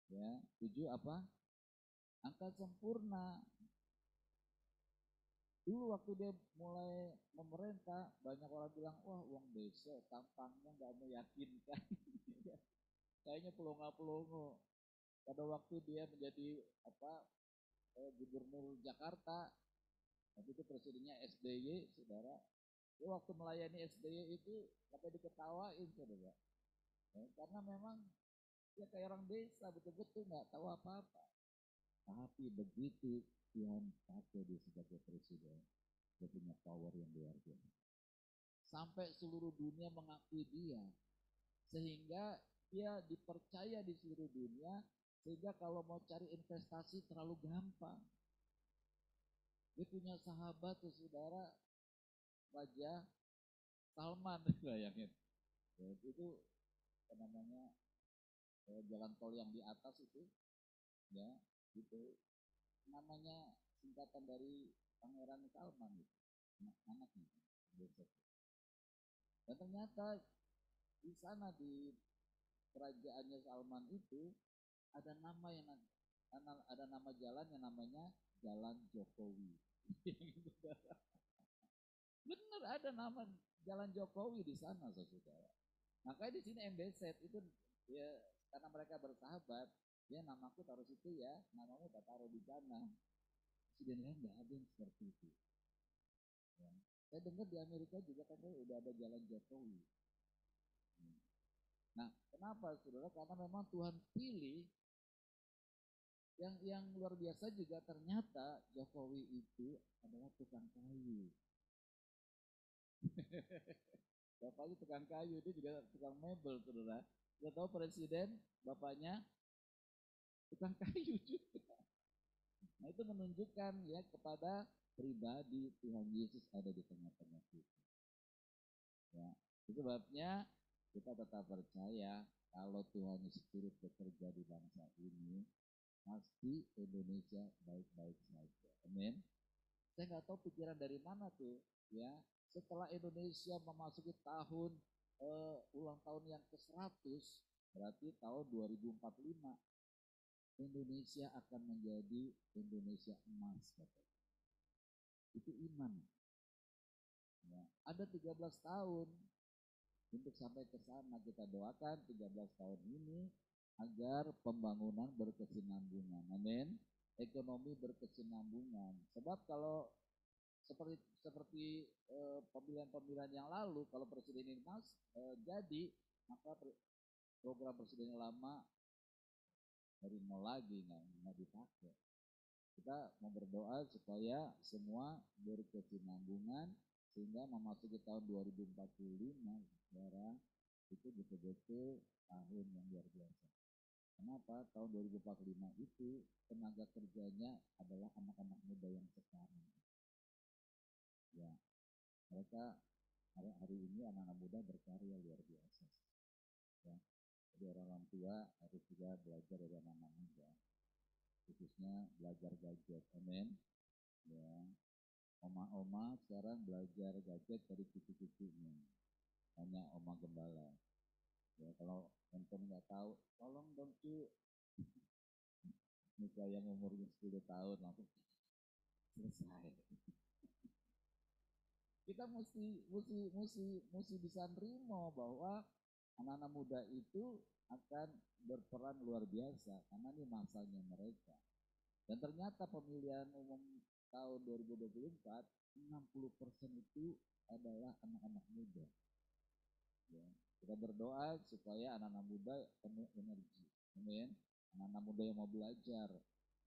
Ya, 7 apa? Angka sempurna. Dulu waktu dia mulai memerintah, banyak orang bilang, wah uang desa tampangnya nggak meyakinkan. Kayaknya pelongo-pelongo. Pada waktu dia menjadi gubernur Jakarta, waktu itu presidennya SBY, saudara. Dia waktu melayani SBY itu sampai diketawain, saudara. Karena memang dia kayak orang desa, betul-betul nggak tahu apa-apa. Tapi begitu Tuhan pakai dia sebagai presiden, dia punya power yang luar biasa. Sampai seluruh dunia mengakui dia, sehingga dia dipercaya di seluruh dunia, sehingga kalau mau cari investasi terlalu gampang. Dia punya sahabat, saudara, Raja Salman, bayangin. Ya, itu namanya jalan tol yang di atas itu, ya, itu namanya singkatan dari Pangeran Salman itu, anak-anaknya. Dan ternyata di sana di kerajaannya Salman itu ada nama jalan yang namanya Jalan Jokowi. Benar ada nama Jalan Jokowi di sana, saudara. Makanya di sini MBZ itu ya, karena mereka bersahabat, ya namaku taruh situ ya, namamu tak taruh di sana. Presiden lain nggak ada yang seperti itu. Ya. Saya dengar di Amerika juga kan udah ada Jalan Jokowi. Nah, kenapa, saudara? Karena memang Tuhan pilih yang luar biasa juga. Ternyata Jokowi itu adalah tukang kayu. Bapaknya tukang kayu, dia juga tukang mebel, saudara. Kita tahu presiden, bapaknya tukang kayu juga. Nah, itu menunjukkan ya kepada pribadi Tuhan Yesus ada di tengah-tengah kita. Ya, itu sebabnya kita tetap percaya kalau Tuhan Yesus turut bekerja di bangsa ini, pasti Indonesia baik-baik saja. Amin. Saya nggak tahu pikiran dari mana tuh, ya. Setelah Indonesia memasuki tahun ulang tahun yang ke-100, berarti tahun 2045, Indonesia akan menjadi Indonesia emas, katanya. Itu iman. Ya, ada 13 tahun untuk sampai ke sana. Kita doakan 13 tahun ini agar pembangunan berkesinambungan. Amin. Ekonomi berkesinambungan. Sebab kalau seperti pemilihan-pemilihan yang lalu, kalau presiden ini jadi, maka program presiden yang lama dari nol lagi, nggak dipakai. Kita mau berdoa supaya semua berkesinambungan sehingga memasuki tahun 2045, saudara, itu betul-betul tahun yang luar biasa. Kenapa? Tahun 2045 itu tenaga kerjanya adalah anak-anak muda yang sekarang. Ya, mereka hari ini anak-anak muda berkarya luar biasa. Ya, jadi orang tua harus juga belajar dari anak-anak muda, khususnya belajar gadget. Amin. Ya, oma-oma sekarang belajar gadget dari cucu-cucunya. Hanya oma gembala. Ya, kalau handphone nggak tahu, tolong dong cu. Nikah yang umurnya 10 tahun langsung selesai. Kita mesti bisa nerima bahwa anak-anak muda itu akan berperan luar biasa karena ini masanya mereka. Dan ternyata pemilihan umum tahun 2024, 60% itu adalah anak-anak muda. Ya, kita berdoa supaya anak-anak muda penuh energi. Amin. Anak-anak muda yang mau belajar,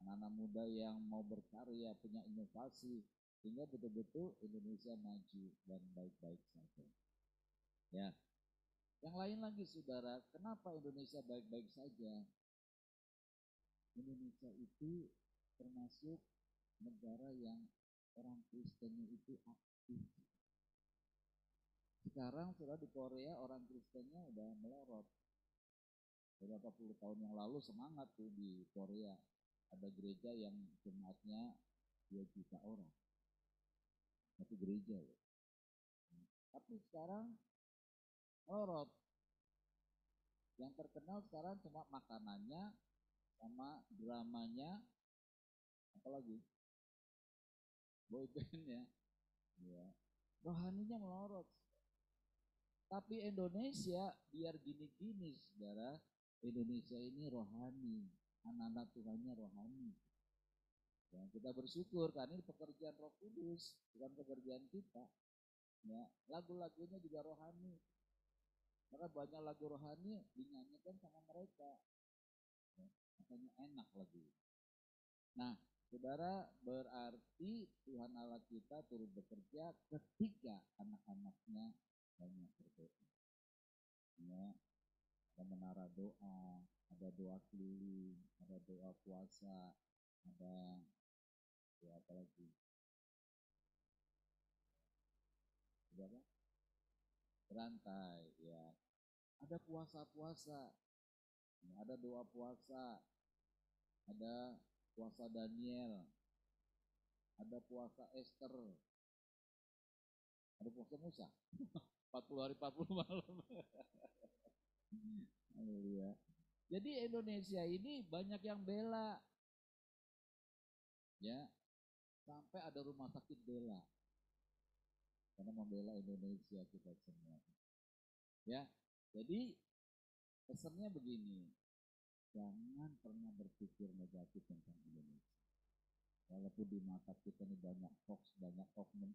anak-anak muda yang mau berkarya, punya inovasi, sehingga betul-betul Indonesia maju dan baik-baik saja. Ya, Yang lain lagi saudara, kenapa Indonesia baik-baik saja? Indonesia itu termasuk negara yang orang Kristennya itu aktif. Sekarang sudah di Korea orang Kristennya udah melorot. Beberapa puluh tahun yang lalu semangat tuh di Korea. Ada gereja yang jemaatnya 2 juta orang. Satu gereja loh. Tapi sekarang melorot. Yang terkenal sekarang cuma makanannya sama dramanya, apalagi boybandnya, ya. Rohaninya melorot. Tapi Indonesia biar gini-gini saudara, Indonesia ini rohani, anak-anak Tuhannya rohani. Ya, kita bersyukur karena ini pekerjaan Roh Kudus, bukan pekerjaan kita. Ya, lagu-lagunya juga rohani. Karena banyak lagu rohani dinyanyikan sama mereka. Ya, makanya enak lagu. Nah, saudara, berarti Tuhan Allah kita turut bekerja ketika anak-anaknya banyak berdoa. Ya, ada menara doa, ada doa keliling, ada doa puasa, ada doa apa lagi? Berapa? Berantai, ya. Ada puasa-puasa, ya, ada doa puasa, ada puasa Daniel, ada puasa Esther, ada puasa Musa, 40 hari 40 malam. Haleluya. Jadi Indonesia ini banyak yang bela, ya, sampai ada rumah sakit bela, karena membela Indonesia kita semua. Ya, jadi pesannya begini, jangan pernah berpikir negatif tentang Indonesia. Walaupun di mata kita ini banyak hoax, banyak oknum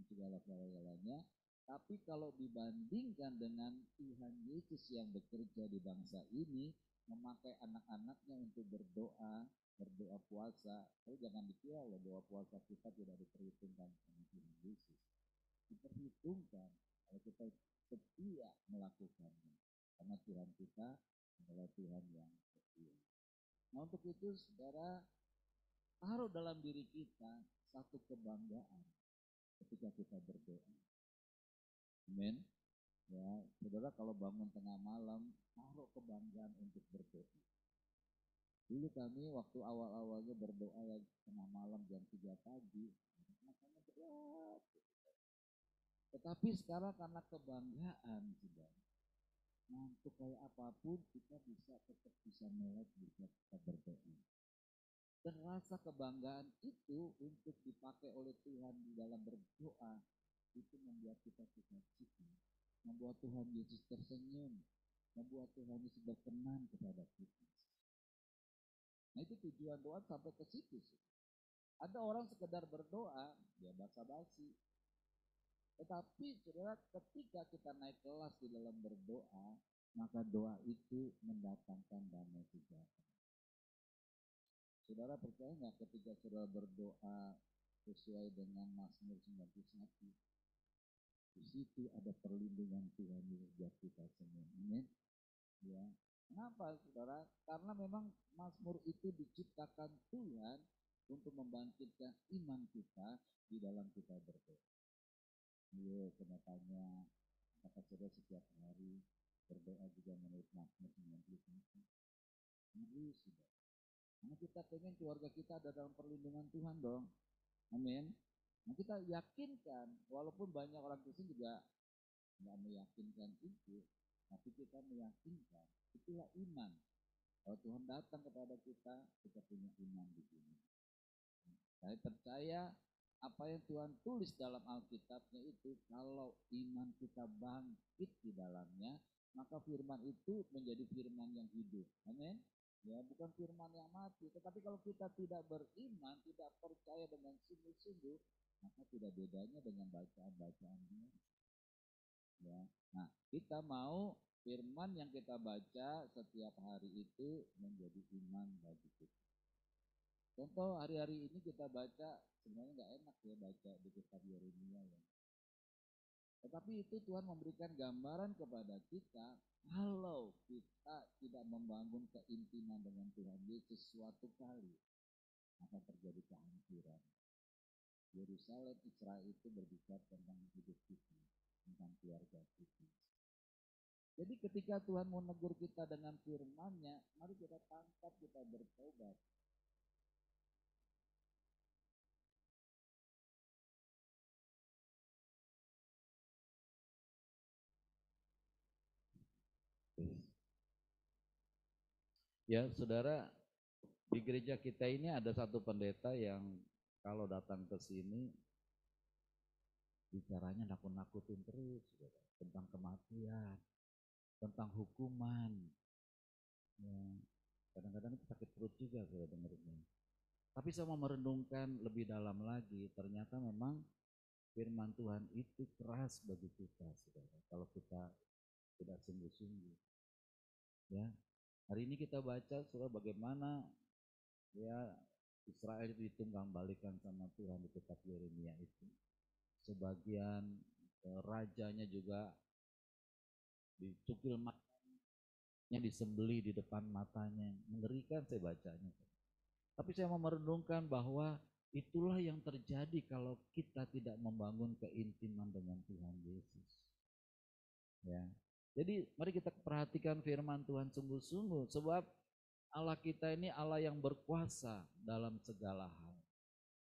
segala-galanya, tapi kalau dibandingkan dengan Tuhan Yesus yang bekerja di bangsa ini, memakai anak-anaknya untuk berdoa puasa, tapi jangan dikira loh doa puasa kita tidak diperhitungkan sama Tuhan Yesus. Diperhitungkan kalau kita setia melakukannya, karena Tuhan kita adalah Tuhan yang setia. Nah, untuk itu saudara, taruh dalam diri kita satu kebanggaan ketika kita berdoa. Amin. Ya, saudara kalau bangun tengah malam, taruh kebanggaan untuk berdoa. Dulu kami waktu awal-awalnya berdoa ya tengah malam jam 3 pagi, makanya berat. Tetapi sekarang karena kebanggaan sudah, ngantuk kayak apapun kita tetap bisa melek bisa kita berdoa. Dan rasa kebanggaan itu untuk dipakai oleh Tuhan di dalam berdoa, itu membuat kita sukacita, membuat Tuhan Yesus tersenyum, membuat Tuhan Yesus berkenan kepada kita. Nah, itu tujuan doa sampai ke situ. Ada orang sekedar berdoa, dia basa-basi. Tetapi saudara, ketika kita naik kelas di dalam berdoa, maka doa itu mendatangkan damai sejahtera. Saudara percaya nggak ketika saudara berdoa sesuai dengan Mazmur 91, di situ ada perlindungan Tuhan buat kita semua. Amin. Ya. Kenapa saudara? Karena memang Mazmur itu diciptakan Tuhan untuk membangkitkan iman kita di dalam kita berdoa. Ayo kenyataannya, kata saudara setiap hari berdoa juga menurut Mazmur 91. Mari sudah. Karena kita pengen keluarga kita ada dalam perlindungan Tuhan dong. Amin. Nah, kita yakinkan, walaupun banyak orang Kristen juga nggak meyakinkan itu, tapi kita meyakinkan, itulah iman. Kalau Tuhan datang kepada kita, kita punya iman di sini. Saya percaya apa yang Tuhan tulis dalam Alkitabnya itu, kalau iman kita bangkit di dalamnya, maka firman itu menjadi firman yang hidup. Amin. Ya, bukan firman yang mati. Tetapi kalau kita tidak beriman, tidak percaya dengan sungguh-sungguh, maka tidak bedanya dengan bacaan-bacaan dia. Ya. Nah, kita mau firman yang kita baca setiap hari itu menjadi iman bagi kita. Contoh hari-hari ini kita baca, sebenarnya nggak enak ya baca di kitab Yeremia ya. Tetapi itu Tuhan memberikan gambaran kepada kita, kalau kita tidak membangun keintiman dengan Tuhan Yesus, suatu kali akan terjadi kehancuran. Yerusalem, Israel itu berbicara tentang hidup kita, tentang keluarga kita. Jadi ketika Tuhan mau negur kita dengan firman-Nya, mari kita tangkap, kita bertobat. Ya, saudara, di gereja kita ini ada satu pendeta yang kalau datang ke sini bicaranya nakut-nakutin terus, saudara, tentang kematian, tentang hukuman. Ya, kadang-kadang sakit perut juga saya dengarnya. Tapi saya mau merenungkan lebih dalam lagi, ternyata memang firman Tuhan itu keras bagi kita, saudara, kalau kita tidak sungguh-sungguh. Ya, hari ini kita baca surah bagaimana ya Israel itu ditunggang balikan sama Tuhan di kitab Yeremia itu. Sebagian rajanya juga dicukil matanya, disembeli di depan matanya. Mengerikan saya bacanya. Tapi saya mau merenungkan bahwa itulah yang terjadi kalau kita tidak membangun keintiman dengan Tuhan Yesus. Ya. Jadi mari kita perhatikan firman Tuhan sungguh-sungguh, sebab Allah kita ini Allah yang berkuasa dalam segala hal.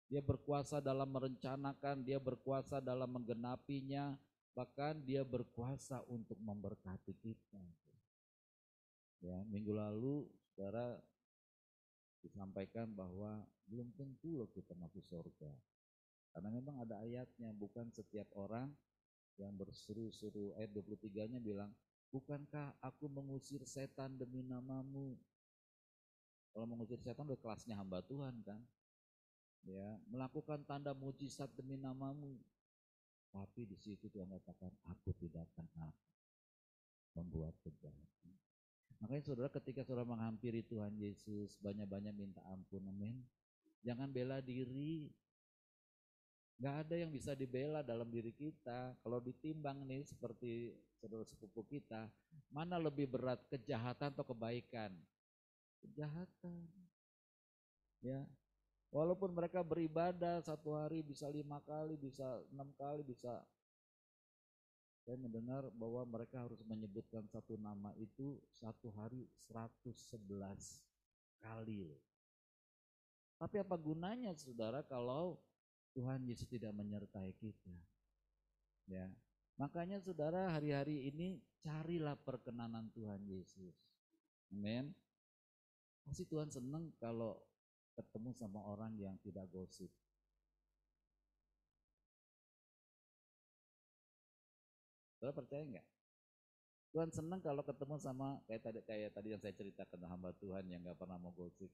Dia berkuasa dalam merencanakan, dia berkuasa dalam menggenapinya, bahkan dia berkuasa untuk memberkati kita. Ya, minggu lalu saudara disampaikan bahwa belum tentu loh kita masuk surga. Karena memang ada ayatnya, bukan setiap orang yang berseru-seru. Ayat 23-nya bilang, bukankah aku mengusir setan demi namamu? Kalau mengusir setan udah kelasnya hamba Tuhan kan. Ya, melakukan tanda mujizat demi namamu. Tapi di situ Tuhan katakan, aku tidak akan membuat kejahatan. Makanya saudara, ketika saudara menghampiri Tuhan Yesus, banyak-banyak minta ampun, amin. Jangan bela diri. Gak ada yang bisa dibela dalam diri kita. Kalau ditimbang nih seperti saudara sepupu kita, mana lebih berat, kejahatan atau kebaikan? Kejahatan. Ya, walaupun mereka beribadah satu hari bisa 5 kali, bisa 6 kali, bisa. Saya mendengar bahwa mereka harus menyebutkan satu nama itu satu hari 111 kali. Tapi apa gunanya saudara kalau Tuhan Yesus tidak menyertai kita? Ya, makanya saudara hari-hari ini carilah perkenanan Tuhan Yesus. Amin. Pasti Tuhan senang kalau ketemu sama orang yang tidak gosip. Saudara percaya enggak? Tuhan senang kalau ketemu sama kayak tadi yang saya ceritakan, hamba Tuhan yang enggak pernah mau gosip.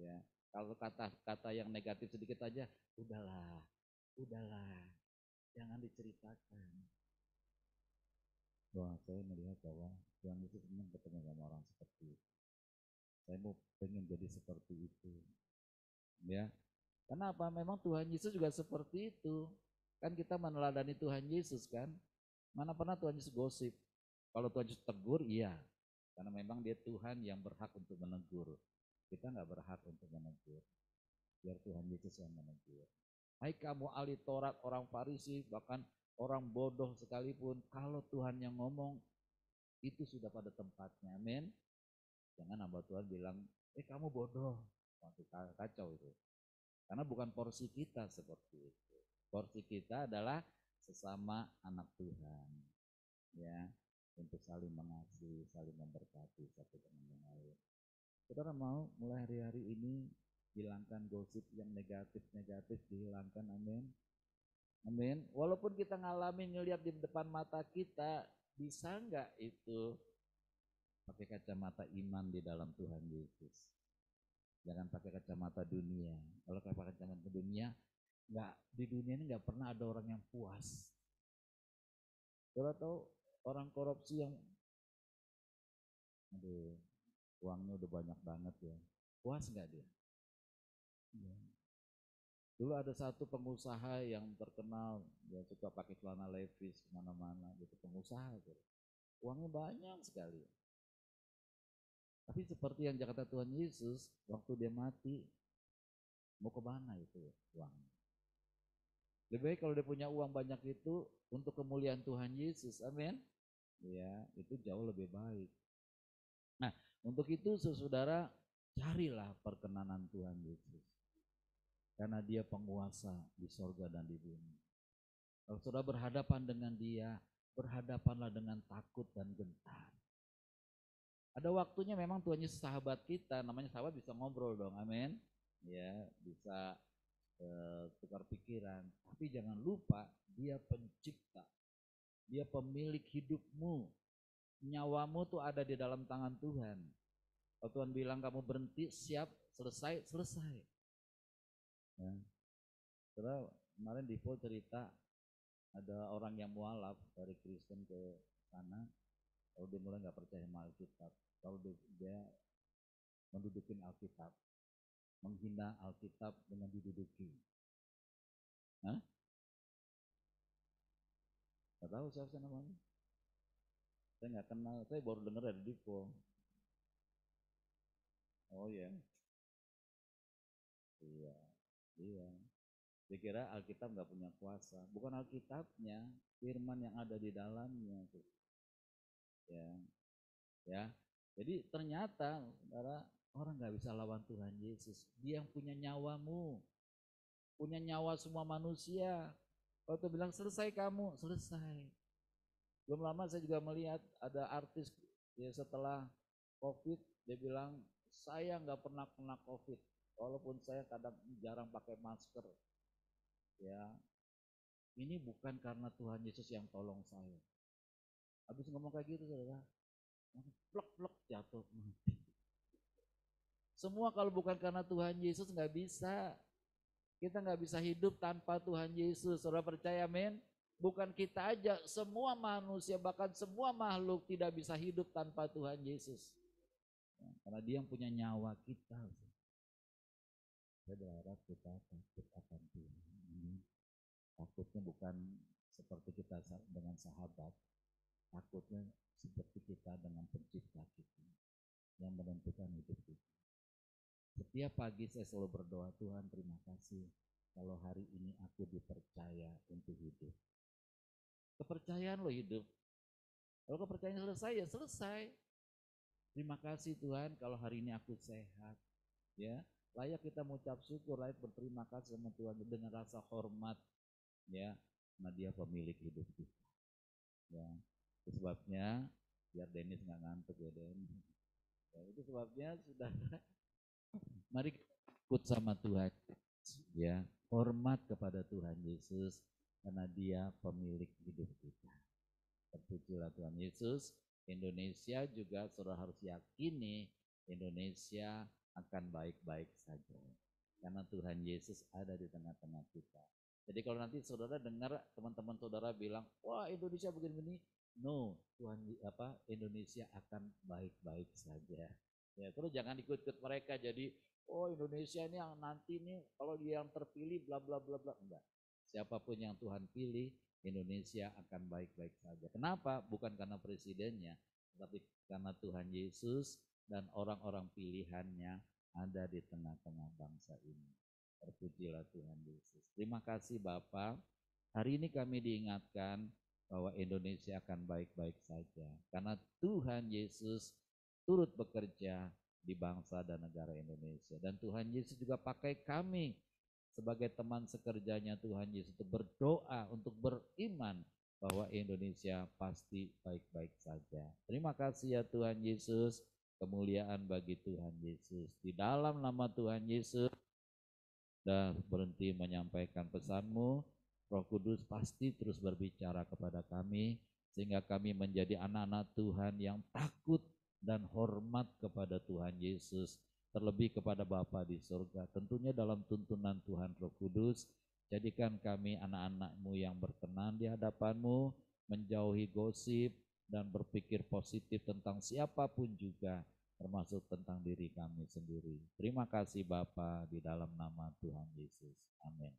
Ya, kalau kata-kata yang negatif sedikit aja, udahlah, jangan diceritakan. Wah, saya melihat bahwa Tuhan itu senang ketemu sama orang seperti itu. Saya mau pengen jadi seperti itu. Ya, karena apa? Memang Tuhan Yesus juga seperti itu. Kan kita meneladani Tuhan Yesus kan. Mana pernah Tuhan Yesus gosip? Kalau Tuhan Yesus tegur, iya. Karena memang dia Tuhan yang berhak untuk menegur. Kita nggak berhak untuk menegur. Biar Tuhan Yesus yang menegur. Hai kamu ahli Taurat, orang Farisi, bahkan orang bodoh sekalipun, kalau Tuhan yang ngomong, itu sudah pada tempatnya. Amin. Jangan hamba Tuhan bilang, kamu bodoh. Kacau itu. Karena bukan porsi kita seperti itu. Porsi kita adalah sesama anak Tuhan. Ya, untuk saling mengasihi, saling memberkati satu dengan yang lain. Saudara mau mulai hari-hari ini hilangkan gosip yang negatif-negatif, dihilangkan, amin. Amin. Walaupun kita ngalamin ngelihat di depan mata kita, bisa enggak itu pakai kacamata iman di dalam Tuhan Yesus? Jangan pakai kacamata dunia. Kalau pakai kacamata dunia, di dunia ini nggak pernah ada orang yang puas. Saudara tahu orang korupsi yang uangnya udah banyak banget ya, puas nggak dia? Ya. Dulu ada satu pengusaha yang terkenal, dia suka pakai celana Levi's kemana-mana gitu, pengusaha gitu. Uangnya banyak sekali. Tapi seperti yang kata Tuhan Yesus, waktu dia mati, mau ke mana itu uangnya? Lebih baik kalau dia punya uang banyak itu untuk kemuliaan Tuhan Yesus, amin. Ya, itu jauh lebih baik. Nah, untuk itu saudara, carilah perkenanan Tuhan Yesus. Karena dia penguasa di sorga dan di bumi. Kalau saudara berhadapan dengan dia, berhadapanlah dengan takut dan gentar. Ada waktunya memang Tuhan Yesus sahabat kita, namanya sahabat bisa ngobrol dong, amin. Ya, bisa tukar pikiran. Tapi jangan lupa dia pencipta, dia pemilik hidupmu. Nyawamu tuh ada di dalam tangan Tuhan. Kalau Tuhan bilang kamu berhenti, siap, selesai, selesai. Ya. Setelah kemarin di cerita ada orang yang mualaf dari Kristen ke sana, kalau dia mulai nggak percaya sama Alkitab, kalau dia mendudukin Alkitab, menghina Alkitab dengan diduduki. Hah? Nggak tahu siapa namanya. Saya nggak kenal, saya baru dengar dari Dipo. Oh ya, iya. Saya kira Alkitab nggak punya kuasa, bukan Alkitabnya, firman yang ada di dalamnya. Ya. Jadi ternyata saudara, orang nggak bisa lawan Tuhan Yesus. Dia yang punya nyawamu, punya nyawa semua manusia. Kalau Tuhan bilang selesai kamu, selesai. Belum lama saya juga melihat ada artis ya setelah COVID, dia bilang saya nggak pernah kena COVID, walaupun saya kadang jarang pakai masker. Ya, ini bukan karena Tuhan Yesus yang tolong saya. Habis ngomong kayak gitu, saudara, plek jatuh mati. Semua kalau bukan karena Tuhan Yesus nggak bisa. Kita nggak bisa hidup tanpa Tuhan Yesus. Saudara percaya, amin? Bukan kita aja, semua manusia, bahkan semua makhluk tidak bisa hidup tanpa Tuhan Yesus. Ya, karena dia yang punya nyawa kita. Saya berharap kita takut akan Tuhan. Takutnya bukan seperti kita dengan sahabat, takutnya seperti kita dengan pencipta kita yang menentukan hidup kita. Setiap pagi saya selalu berdoa, Tuhan terima kasih kalau hari ini aku dipercaya untuk hidup. Kepercayaan lo hidup. Kalau kepercayaan selesai ya selesai. Terima kasih Tuhan kalau hari ini aku sehat. Ya, layak kita mengucap syukur, layak berterima kasih sama Tuhan dengan rasa hormat. Ya, karena dia pemilik hidup kita. Ya, itu sebabnya biar Dennis nggak ngantuk ya Dennis. Ya, itu sebabnya sudah mari ikut sama Tuhan. Ya, hormat kepada Tuhan Yesus karena dia pemilik hidup kita. Terpujilah Tuhan Yesus. Indonesia juga saudara harus yakini Indonesia akan baik-baik saja. Karena Tuhan Yesus ada di tengah-tengah kita. Jadi kalau nanti saudara dengar teman-teman saudara bilang, wah Indonesia begini-begini, no, Indonesia akan baik-baik saja. Ya, terus jangan ikut-ikut mereka jadi, oh Indonesia ini yang nanti nih kalau dia yang terpilih bla bla bla bla, enggak. Siapapun yang Tuhan pilih, Indonesia akan baik-baik saja. Kenapa? Bukan karena presidennya, tapi karena Tuhan Yesus dan orang-orang pilihannya ada di tengah-tengah bangsa ini. Terpujilah Tuhan Yesus. Terima kasih Bapak. Hari ini kami diingatkan bahwa Indonesia akan baik-baik saja. Karena Tuhan Yesus turut bekerja di bangsa dan negara Indonesia. Dan Tuhan Yesus juga pakai kami sebagai teman sekerjanya Tuhan Yesus untuk berdoa, untuk beriman bahwa Indonesia pasti baik-baik saja. Terima kasih ya Tuhan Yesus. Kemuliaan bagi Tuhan Yesus. Di dalam nama Tuhan Yesus, sudah berhenti menyampaikan pesan-Mu, Roh Kudus pasti terus berbicara kepada kami, sehingga kami menjadi anak-anak Tuhan yang takut dan hormat kepada Tuhan Yesus, terlebih kepada Bapa di surga. Tentunya dalam tuntunan Tuhan Roh Kudus, jadikan kami anak-anak-Mu yang berkenan di hadapan-Mu, menjauhi gosip dan berpikir positif tentang siapapun juga termasuk tentang diri kami sendiri. Terima kasih Bapa di dalam nama Tuhan Yesus. Amin.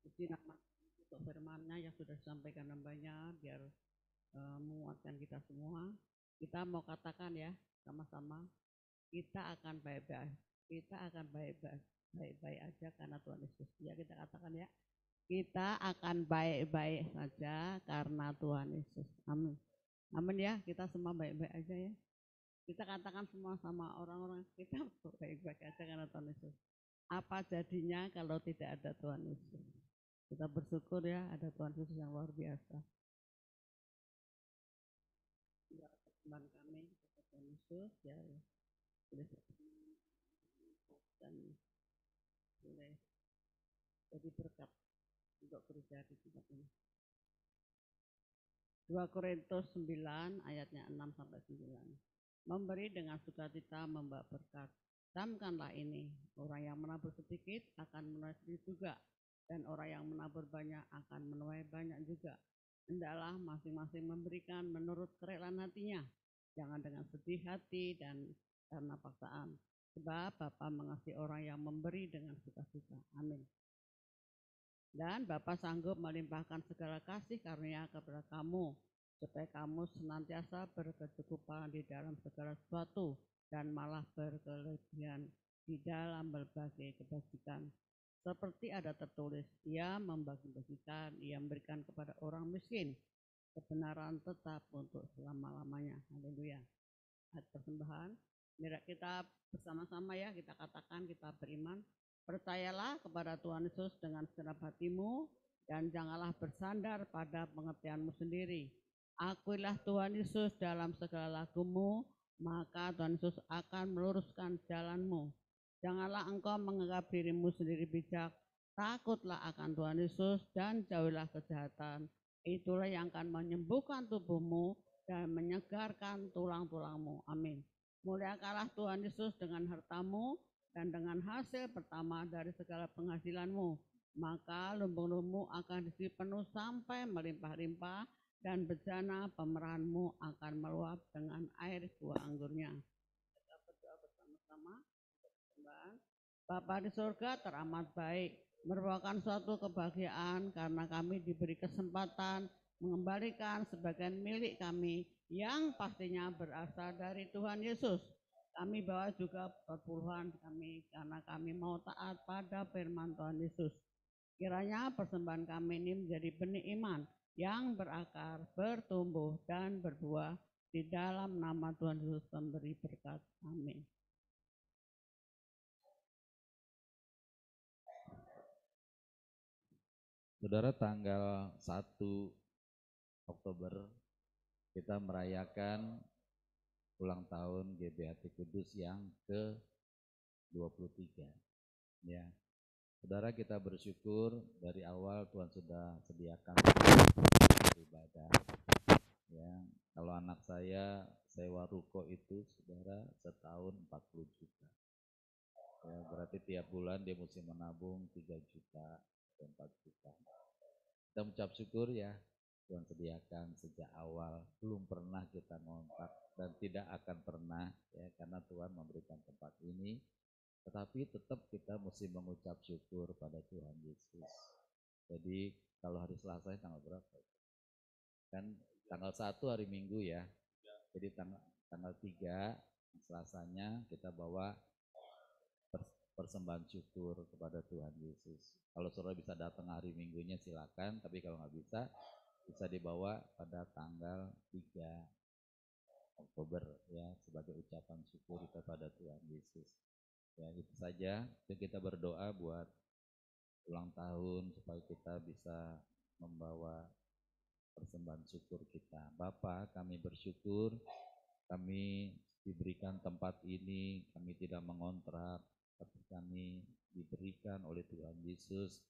Puji nama untuk firman-Nya yang sudah disampaikan hambanya, biar menguatkan kita semua. Kita mau katakan ya sama-sama, kita akan baik-baik, kita akan baik-baik aja karena Tuhan Yesus. Ya kita katakan ya, kita akan baik-baik saja karena Tuhan Yesus. Amin. Amin ya, kita semua baik-baik aja ya. Kita katakan semua sama orang-orang, kita baik-baik aja karena Tuhan Yesus. Apa jadinya kalau tidak ada Tuhan Yesus? Kita bersyukur ya ada Tuhan Yesus yang luar biasa. Ya, persembahan kami kepada Tuhan Yesus ya, boleh dan boleh jadi berkat untuk gereja di tempat ini. 2 Korintus 9 ayatnya 6 sampai 9. Memberi dengan sukacita membawa berkat. Camkanlah ini, orang yang menabur sedikit akan menuai sedikit juga, dan orang yang menabur banyak akan menuai banyak juga. Hendaklah masing-masing memberikan menurut kerelaan hatinya, jangan dengan sedih hati dan karena paksaan. Sebab Bapa mengasihi orang yang memberi dengan sukacita. Amin. Dan Bapa sanggup melimpahkan segala kasih karunia kepada kamu, supaya kamu senantiasa berkecukupan di dalam segala sesuatu, dan malah berkelebihan di dalam berbagai kebajikan. Seperti ada tertulis, Ia membagi-bagikan, Ia memberikan kepada orang miskin, kebenaran tetap untuk selama-lamanya. Haleluya. Ayat persembahan, biar kita bersama-sama ya, kita katakan, kita beriman. Percayalah kepada Tuhan Yesus dengan segenap hatimu, dan janganlah bersandar pada pengertianmu sendiri. Akuilah Tuhan Yesus dalam segala lakumu, maka Tuhan Yesus akan meluruskan jalanmu. Janganlah engkau menganggap dirimu sendiri bijak, takutlah akan Tuhan Yesus dan jauhilah kejahatan. Itulah yang akan menyembuhkan tubuhmu dan menyegarkan tulang-tulangmu. Amin. Muliakanlah Tuhan Yesus dengan hartamu dan dengan hasil pertama dari segala penghasilanmu, maka lumbung-lumbungmu akan diisi penuh sampai melimpah-limpah, dan bejana pemerahanmu akan meluap dengan air buah anggurnya. Kita berdoa bersama-sama. Bapa di surga teramat baik, merupakan suatu kebahagiaan karena kami diberi kesempatan mengembalikan sebagian milik kami yang pastinya berasal dari Tuhan Yesus. Kami bawa juga perpuluhan kami karena kami mau taat pada firman Tuhan Yesus. Kiranya persembahan kami ini menjadi benih iman yang berakar, bertumbuh, dan berbuah di dalam nama Tuhan Yesus pemberi berkat. Amin. Saudara, tanggal 1 Oktober kita merayakan ulang tahun GBHT Kudus yang ke-23. Ya. Saudara, kita bersyukur dari awal Tuhan sudah sediakan ibadah. Ya, kalau anak saya sewa ruko itu saudara setahun 40 juta. Ya, berarti tiap bulan dia mesti menabung 3 juta atau 4 juta. Kita mengucap syukur ya, Tuhan sediakan sejak awal, belum pernah kita ngontrak dan tidak akan pernah ya, karena Tuhan memberikan tempat ini. Tetapi tetap kita mesti mengucap syukur pada Tuhan Yesus. Jadi kalau hari Selasa tanggal berapa? Kan tanggal 1 hari Minggu ya. Jadi tanggal 3 Selasanya kita bawa persembahan syukur kepada Tuhan Yesus. Kalau saudara bisa datang hari Minggunya silakan, tapi kalau nggak bisa dibawa pada tanggal 3 Oktober ya, sebagai ucapan syukur kepada Tuhan Yesus. Ya, itu saja. Kita berdoa buat ulang tahun supaya kita bisa membawa persembahan syukur kita. Bapa, kami bersyukur kami diberikan tempat ini, kami tidak mengontrak, tapi kami diberikan oleh Tuhan Yesus.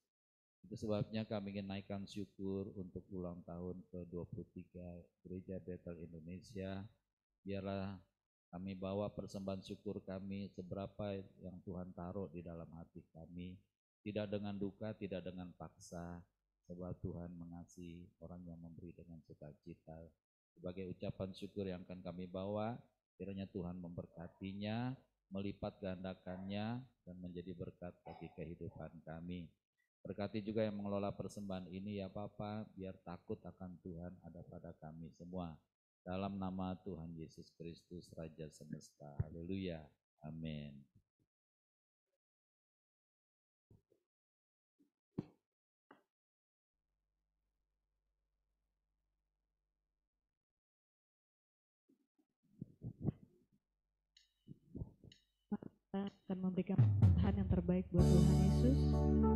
Itu sebabnya kami ingin naikkan syukur untuk ulang tahun ke-23 Gereja Bethel Indonesia. Biarlah kami bawa persembahan syukur kami seberapa yang Tuhan taruh di dalam hati kami. Tidak dengan duka, tidak dengan paksa, sebab Tuhan mengasihi orang yang memberi dengan sukacita. Sebagai ucapan syukur yang akan kami bawa, kiranya Tuhan memberkatinya, melipat gandakannya, dan menjadi berkat bagi kehidupan kami. Berkati juga yang mengelola persembahan ini ya Bapa, biar takut akan Tuhan ada pada kami semua. Dalam nama Tuhan Yesus Kristus, Raja Semesta. Haleluya. Amin. Kita akan memberikan Tuhan yang terbaik buat Tuhan Yesus.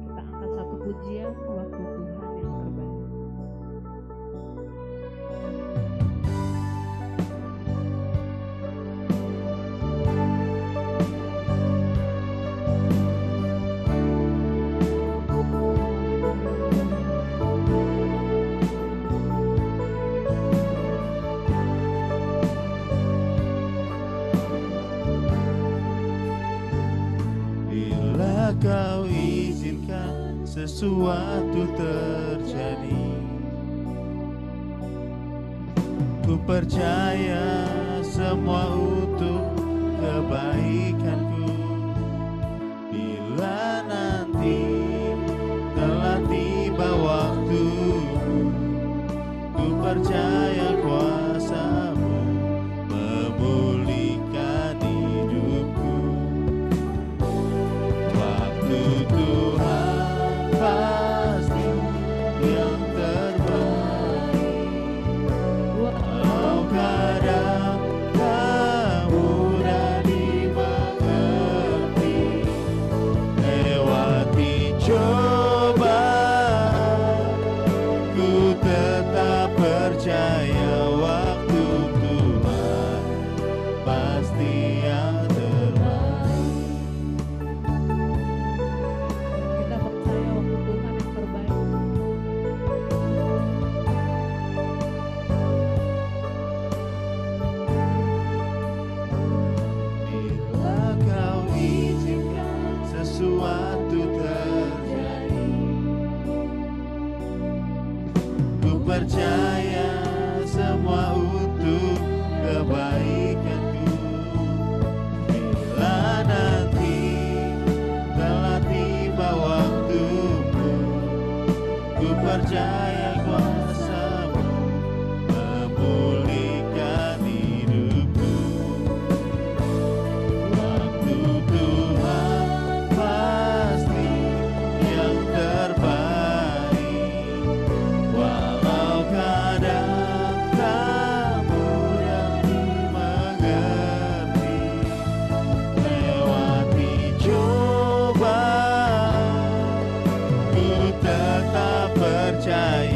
Kita angkat satu pujian waktu Tuhan yang terbaik. Kau izinkan sesuatu terjadi, ku percaya semua untuk kebaikanku. Bila nanti telah tiba waktumu, ku percaya kuasa-Mu memulihkan hidupku. Tuhan pasti yang terbaik, walau kadang tak mudah dimengerti. Lewati cobaan, ku tetap percaya waktu Tuhan pasti yang sesuatu terjadi, ku percaya semua untuk kebaikanku. Bila nanti telah tiba waktumu, ku percaya kuasa-Mu memulihkan hidupku. Waktu Tuhan pasti yang terbaik, walau kadang tak mudah dimengerti. Lewati cobaan, ku tetap percaya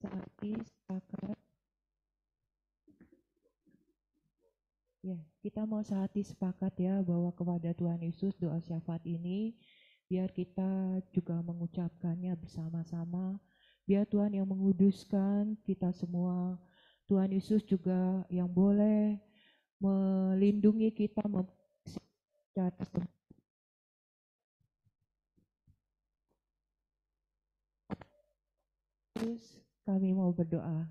sehati sepakat. Ya, kita mau sehati sepakat ya bahwa kepada Tuhan Yesus doa syafaat ini biar kita juga mengucapkannya bersama-sama. Biar Tuhan yang menguduskan kita semua. Tuhan Yesus juga yang boleh melindungi kita kami mau berdoa.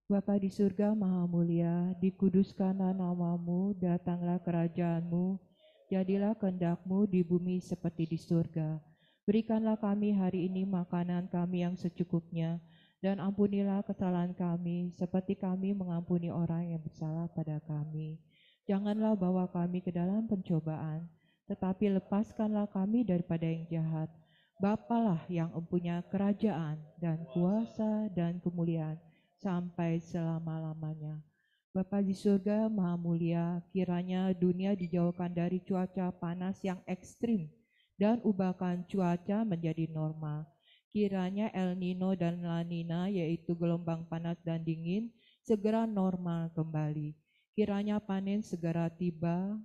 Bapa di surga maha mulia, dikuduskanlah namamu, datanglah kerajaanmu, jadilah kehendakmu di bumi seperti di surga. Berikanlah kami hari ini makanan kami yang secukupnya, dan ampunilah kesalahan kami, seperti kami mengampuni orang yang bersalah pada kami. Janganlah bawa kami ke dalam pencobaan, tetapi lepaskanlah kami daripada yang jahat. Bapalah yang mempunyai kerajaan dan kuasa dan kemuliaan sampai selama-lamanya. Bapa di surga maha mulia, kiranya dunia dijauhkan dari cuaca panas yang ekstrim dan ubahkan cuaca menjadi normal. Kiranya El Nino dan La Nina, yaitu gelombang panas dan dingin, segera normal kembali. Kiranya panen segera tiba,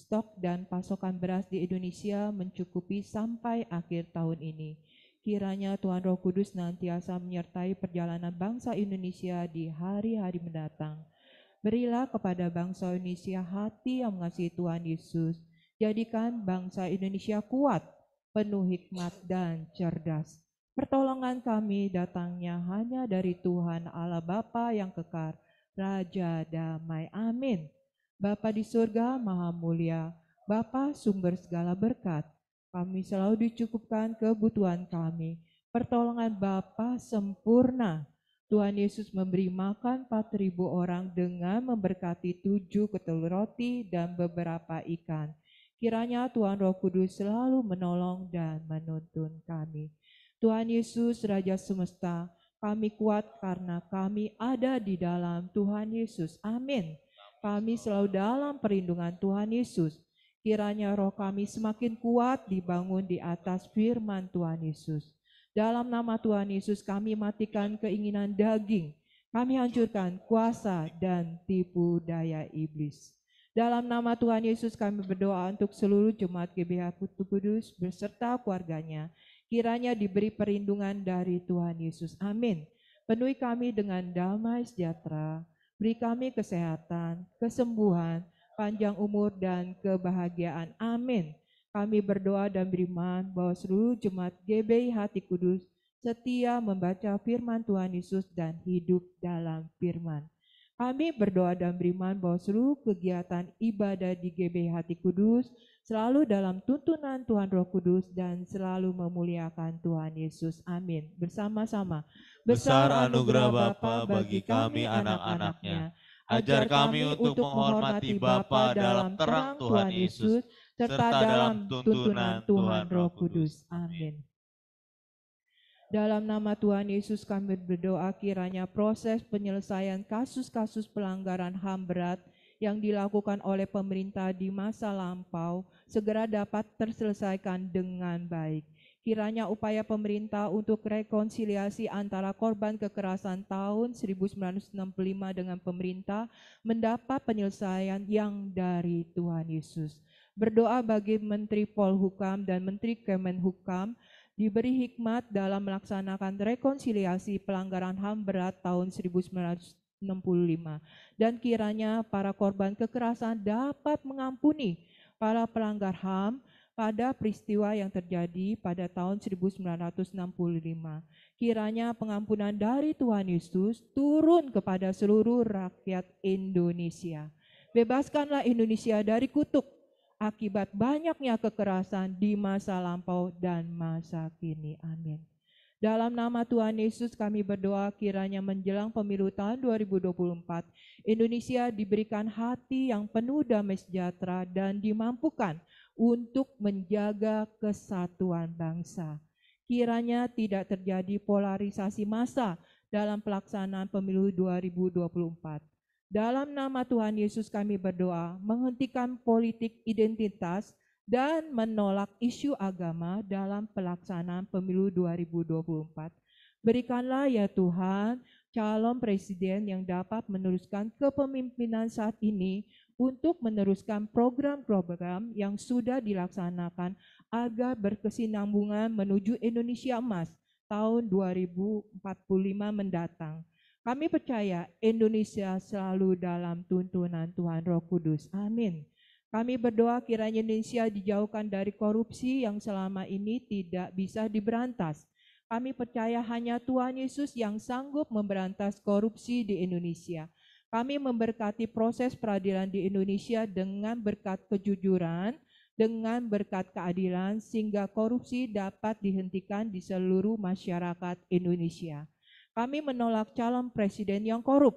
stok dan pasokan beras di Indonesia mencukupi sampai akhir tahun ini. Kiranya Tuhan Roh Kudus senantiasa menyertai perjalanan bangsa Indonesia di hari-hari mendatang. Berilah kepada bangsa Indonesia hati yang mengasihi Tuhan Yesus. Jadikan bangsa Indonesia kuat, penuh hikmat dan cerdas. Pertolongan kami datangnya hanya dari Tuhan Allah Bapa yang kekal, Raja damai. Amin. Bapa di surga maha mulia, Bapa sumber segala berkat. Kami selalu dicukupkan kebutuhan kami. Pertolongan Bapa sempurna. Tuhan Yesus memberi makan 4.000 orang dengan memberkati 7 ketul roti dan beberapa ikan. Kiranya Tuhan Roh Kudus selalu menolong dan menuntun kami. Tuhan Yesus Raja Semesta, kami kuat karena kami ada di dalam Tuhan Yesus. Amin. Kami selalu dalam perlindungan Tuhan Yesus. Kiranya roh kami semakin kuat dibangun di atas firman Tuhan Yesus. Dalam nama Tuhan Yesus kami matikan keinginan daging. Kami hancurkan kuasa dan tipu daya iblis. Dalam nama Tuhan Yesus kami berdoa untuk seluruh jemaat GBH Putu Kudus beserta keluarganya. Kiranya diberi perlindungan dari Tuhan Yesus. Amin. Penuhi kami dengan damai sejahtera. Beri kami kesehatan, kesembuhan, panjang umur dan kebahagiaan. Amin. Kami berdoa dan beriman bahwa seluruh jemaat GBI Hati Kudus setia membaca firman Tuhan Yesus dan hidup dalam firman. Kami berdoa dan beriman bahwa seluruh kegiatan ibadah di GBI Hati Kudus selalu dalam tuntunan Tuhan Roh Kudus dan selalu memuliakan Tuhan Yesus. Amin. Bersama-sama. Besar anugerah Bapa bagi kami anak-anaknya. Ajar kami untuk menghormati Bapa dalam terang Tuhan Yesus, serta dalam tuntunan Tuhan Roh Kudus. Amin. Dalam nama Tuhan Yesus kami berdoa kiranya proses penyelesaian kasus-kasus pelanggaran HAM berat yang dilakukan oleh pemerintah di masa lampau segera dapat terselesaikan dengan baik. Kiranya upaya pemerintah untuk rekonsiliasi antara korban kekerasan tahun 1965 dengan pemerintah mendapat penyelesaian yang dari Tuhan Yesus. Berdoa bagi Menteri Polhukam dan Menteri Kemenhukam diberi hikmat dalam melaksanakan rekonsiliasi pelanggaran HAM berat tahun 1965 dan kiranya para korban kekerasan dapat mengampuni para pelanggar HAM pada peristiwa yang terjadi pada tahun 1965. Kiranya pengampunan dari Tuhan Yesus turun kepada seluruh rakyat Indonesia. Bebaskanlah Indonesia dari kutuk akibat banyaknya kekerasan di masa lampau dan masa kini. Amin. Dalam nama Tuhan Yesus kami berdoa kiranya menjelang pemilu tahun 2024, Indonesia diberikan hati yang penuh damai sejahtera dan dimampukan untuk menjaga kesatuan bangsa. Kiranya tidak terjadi polarisasi massa dalam pelaksanaan pemilu 2024. Dalam nama Tuhan Yesus kami berdoa, menghentikan politik identitas dan menolak isu agama dalam pelaksanaan pemilu 2024. Berikanlah ya Tuhan, calon presiden yang dapat meneruskan kepemimpinan saat ini untuk meneruskan program-program yang sudah dilaksanakan agar berkesinambungan menuju Indonesia Emas tahun 2045 mendatang. Kami percaya Indonesia selalu dalam tuntunan Tuhan Roh Kudus. Amin. Kami berdoa kiranya Indonesia dijauhkan dari korupsi yang selama ini tidak bisa diberantas. Kami percaya hanya Tuhan Yesus yang sanggup memberantas korupsi di Indonesia. Kami memberkati proses peradilan di Indonesia dengan berkat kejujuran, dengan berkat keadilan, sehingga korupsi dapat dihentikan di seluruh masyarakat Indonesia. Kami menolak calon presiden yang korup.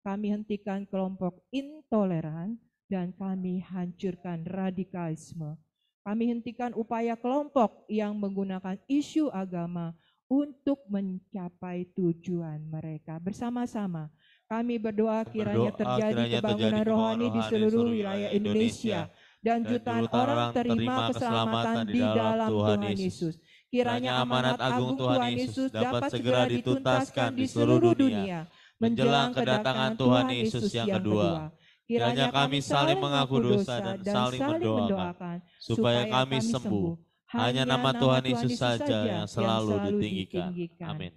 Kami hentikan kelompok intoleran dan kami hancurkan radikalisme. Kami hentikan upaya kelompok yang menggunakan isu agama untuk mencapai tujuan mereka. Bersama-sama kami berdoa kiranya terjadi kebangunan rohani di seluruh wilayah Indonesia dan jutaan orang terima keselamatan di dalam Tuhan Yesus. Kiranya amanat agung Tuhan Yesus dapat segera dituntaskan di seluruh dunia menjelang kedatangan Tuhan Yesus yang kedua. Kiranya kami saling mengaku dosa dan saling mendoakan supaya kami sembuh. Hanya nama Tuhan Yesus saja yang selalu ditinggikan. Amin.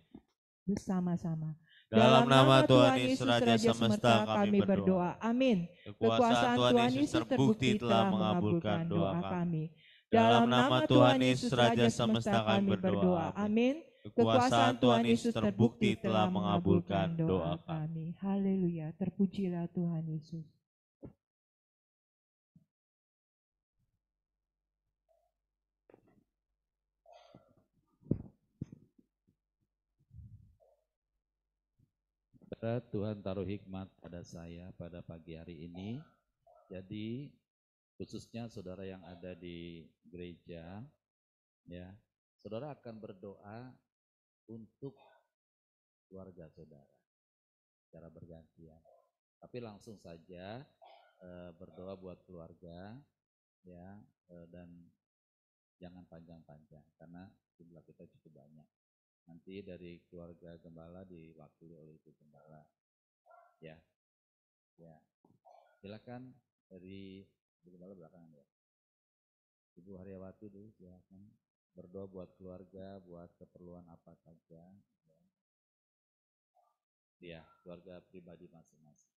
Bersama-sama. Dalam nama Tuhan Yesus Raja Semesta kami berdoa. Amin. Kekuasaan Tuhan Yesus terbukti telah mengabulkan doa kami. Dalam nama Tuhan Yesus Raja Semesta kami berdoa. Amin. Kekuasaan Tuhan Yesus terbukti telah mengabulkan doa kami. Haleluya. Terpujilah Tuhan Yesus. Tuhan taruh hikmat pada saya pada pagi hari ini. Jadi khususnya saudara yang ada di gereja, ya, saudara akan berdoa untuk keluarga saudara secara bergantian. Tapi langsung saja berdoa buat keluarga, ya, dan jangan panjang-panjang karena jumlah kita cukup banyak. Nanti dari keluarga gembala diwakili oleh ibu gembala, ya. Silakan dari ibu gembala belakangan ya. Ibu Haryawati dulu silakan berdoa buat keluarga, buat keperluan apa saja. Ya, keluarga pribadi masing-masing.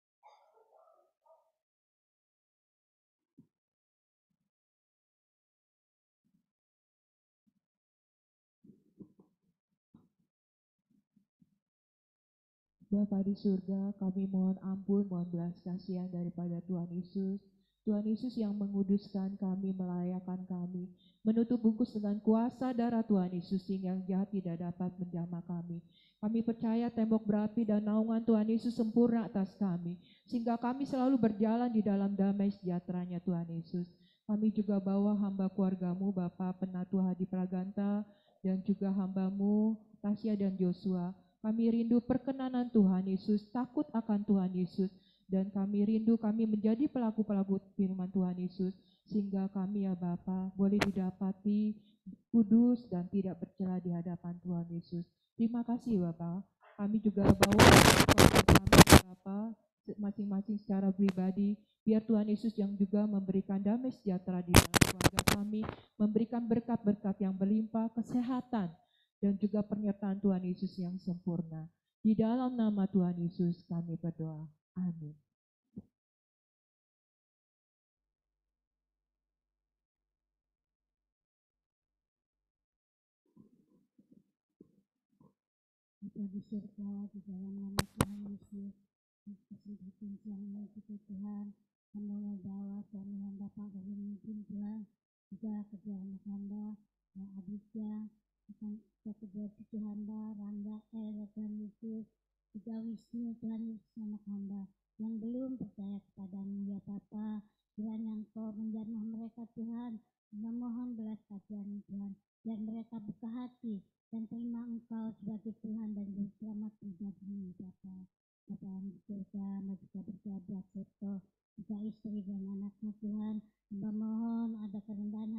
Bapa di surga, kami mohon ampun, mohon belas kasihan daripada Tuhan Yesus. Tuhan Yesus yang menguduskan kami, melayakan kami, menutup bungkus dengan kuasa darah Tuhan Yesus sehingga yang jahat tidak dapat menjamah kami. Kami percaya tembok berapi dan naungan Tuhan Yesus sempurna atas kami, sehingga kami selalu berjalan di dalam damai sejahteranya Tuhan Yesus. Kami juga bawa hamba keluargamu, Bapak Penatu Hadi Praganta, dan juga hambamu Tasya dan Joshua. Kami rindu perkenanan Tuhan Yesus, takut akan Tuhan Yesus, dan kami rindu kami menjadi pelaku-pelaku firman Tuhan Yesus, sehingga kami ya Bapa boleh didapati kudus dan tidak bercela di hadapan Tuhan Yesus. Terima kasih Bapa. Kami juga bawa keluarga kami Bapa masing-masing secara pribadi, biar Tuhan Yesus yang juga memberikan damai sejahtera di dalam keluarga kami, memberikan berkat-berkat yang berlimpah, kesehatan, dan juga penyertaan Tuhan Yesus yang sempurna. Di dalam nama Tuhan Yesus kami berdoa. Amin. Kita di surga, di dalam nama Tuhan Yesus, kesempatan siang kita Tuhan, hamba membawa suami hamba Pak dari mungkin Tuhan, juga kedua anak hamba, Aditya, kedua cucu hamba, Rangga, Tuhan Yesus, juga Wisnu, Tuhan Yesus anak hamba, yang belum percaya kepadamu ya Bapa, kiranya Engkau menjamah mereka Tuhan, memohon belas kasihan Tuhan, biar mereka buka hati dan terima Engkau sebagai Tuhan dan Juru Selamat pribadi Bapa. Bapa yang di surga, Maha berjabat serta juga istri dan anaknya Tuhan, hamba mohon ada kerendahan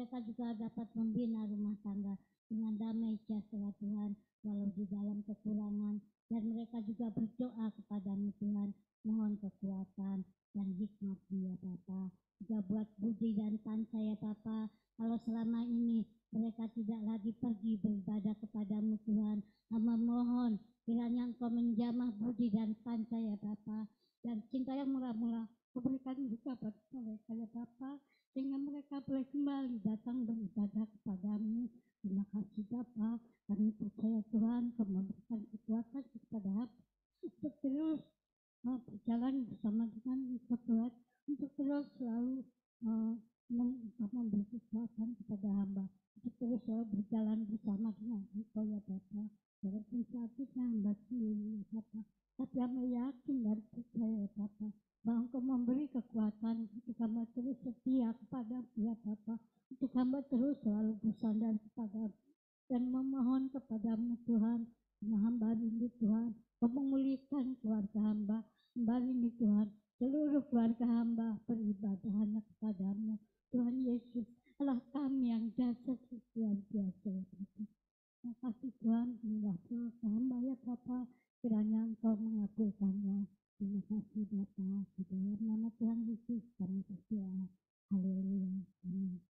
mereka juga dapat membina rumah tangga dengan damai sejahtera Tuhan, walau di dalam kekurangan. Dan mereka juga berdoa kepadamu Tuhan, mohon kekuatan dan hikmat dia Bapa. Juga buat Budi dan Tansa ya Bapa, kalau selama ini mereka tidak lagi pergi beribadah kepadamu Tuhan, hamba mohon kiranya Engkau menjamah Budi dan Tansa ya Bapa, dan cinta yang murah-murah berikan juga pada mereka ya Bapa, sehingga mereka boleh kembali datang beribadah kepadamu. Terima kasih Bapa, kami percaya Tuhan Kau memberikan kekuatan kepada hamba untuk terus berjalan bersama dengan Engkau Tuhan, untuk terus selalu memberi kekuatan kepada hamba, untuk terus selalu berjalan bersama dengan Engkau ya Bapa. Walaupun saat ini hamba sendiri ya Bapa, tapi hamba yakin dan percaya ya Bapa, bahwa Engkau memberi kekuatan untuk hamba terus setia kepada ya Bapa, untuk hamba terus selalu bersandar kepada dan memohon kepadamu Tuhan. Hamba rindu Tuhan, Kau memulihkan keluarga hamba rindu Tuhan, seluruh keluarga hamba peribadahannya kepadamu Tuhan Yesus, Allah kami yang dasar luar biasa ya Bapa. Terima kasih Tuhan, inilah doa hamba ya Bapa, kiranya Engkau mengabulkannya. Terima kasih Bapa, di dalam nama Tuhan Yesus kami berdoa. Haleluya. Amin.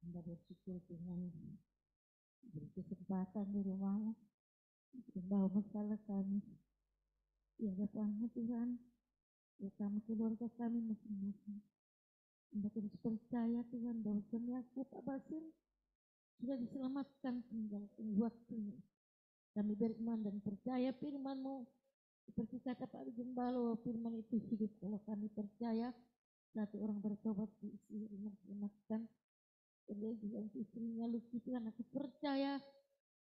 Hamba bersyukur Tuhan beri kesempatan di rumahmu, membawa masalah kami di hadapanmu Tuhan, bersama keluarga kami masing-masing. Hamba terus percaya Tuhan bahwa seniaku Pak Basir sudah diselamatkan tinggalkan waktunya. Kami beriman dan percaya firman-Mu, seperti kata Pak Gembala, firman itu hidup. Kalau kami percaya satu orang bertobat diisi rumah diselamatkan, dan dia juga istrinya Luki Tuhan, aku percaya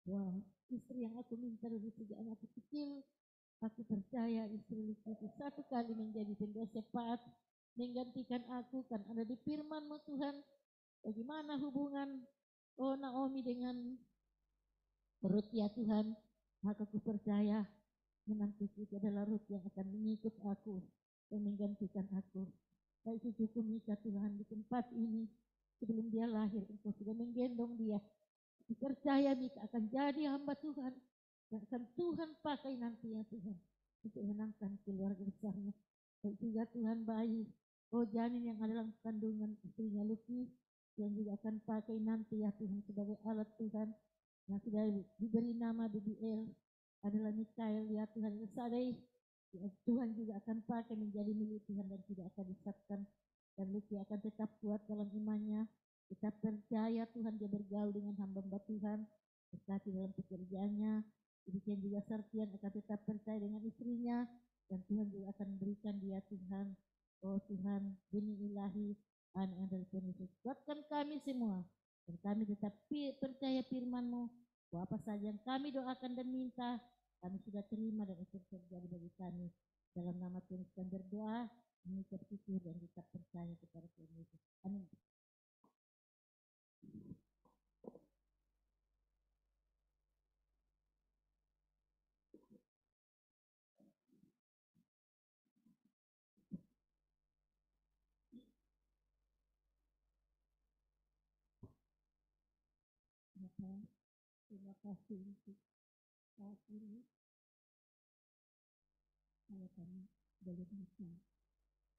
bahwa istri yang aku minta dari sejak aku kecil, aku percaya istri Luki itu satu kali menjadi pembawa syafaat menggantikan aku, kan ada di firman-Mu Tuhan. Bagaimana hubungan Naomi dengan Rut ya Tuhan, maka aku percaya menantu itu adalah Rut yang akan mengikut aku dan menggantikan aku. Baik cucuku Mika Tuhan, di tempat ini sebelum dia lahir Engkau sudah menggendong dia. Aku percaya Mika akan jadi hamba Tuhan yang akan Tuhan pakai nanti ya Tuhan untuk menangkan keluarga besarnya. Baik juga Tuhan bayi janin yang ada dalam kandungan istrinya Luki yang juga akan pakai nanti ya Tuhan sebagai alat Tuhan, yang sudah diberi nama BBL adalah Mikael ya Tuhan. Sadai ya, Tuhan juga akan pakai menjadi milik Tuhan dan tidak akan disesatkan, dan Luki akan tetap kuat dalam imannya, tetap percaya Tuhan, dia bergaul dengan hamba-hamba Tuhan, berkati dalam pekerjaannya. Demikian juga Sartian akan tetap percaya dengan istrinya, dan Tuhan juga akan berikan dia Tuhan, Tuhan, benih ilahi, anak yang dari Tuhan Yesus. Kuatkan kami semua, dan kami tetap percaya firman-Mu, bahwa apa saja yang kami doakan dan minta, kami sudah terima dan itu terjadi bagi kami. Dalam nama Tuhan kami berdoa, mengucap syukur dan tetap percaya kepada Tuhan Yesus. Amin. Bapak, terima kasih untuk saat ini. Kalau kami boleh bisa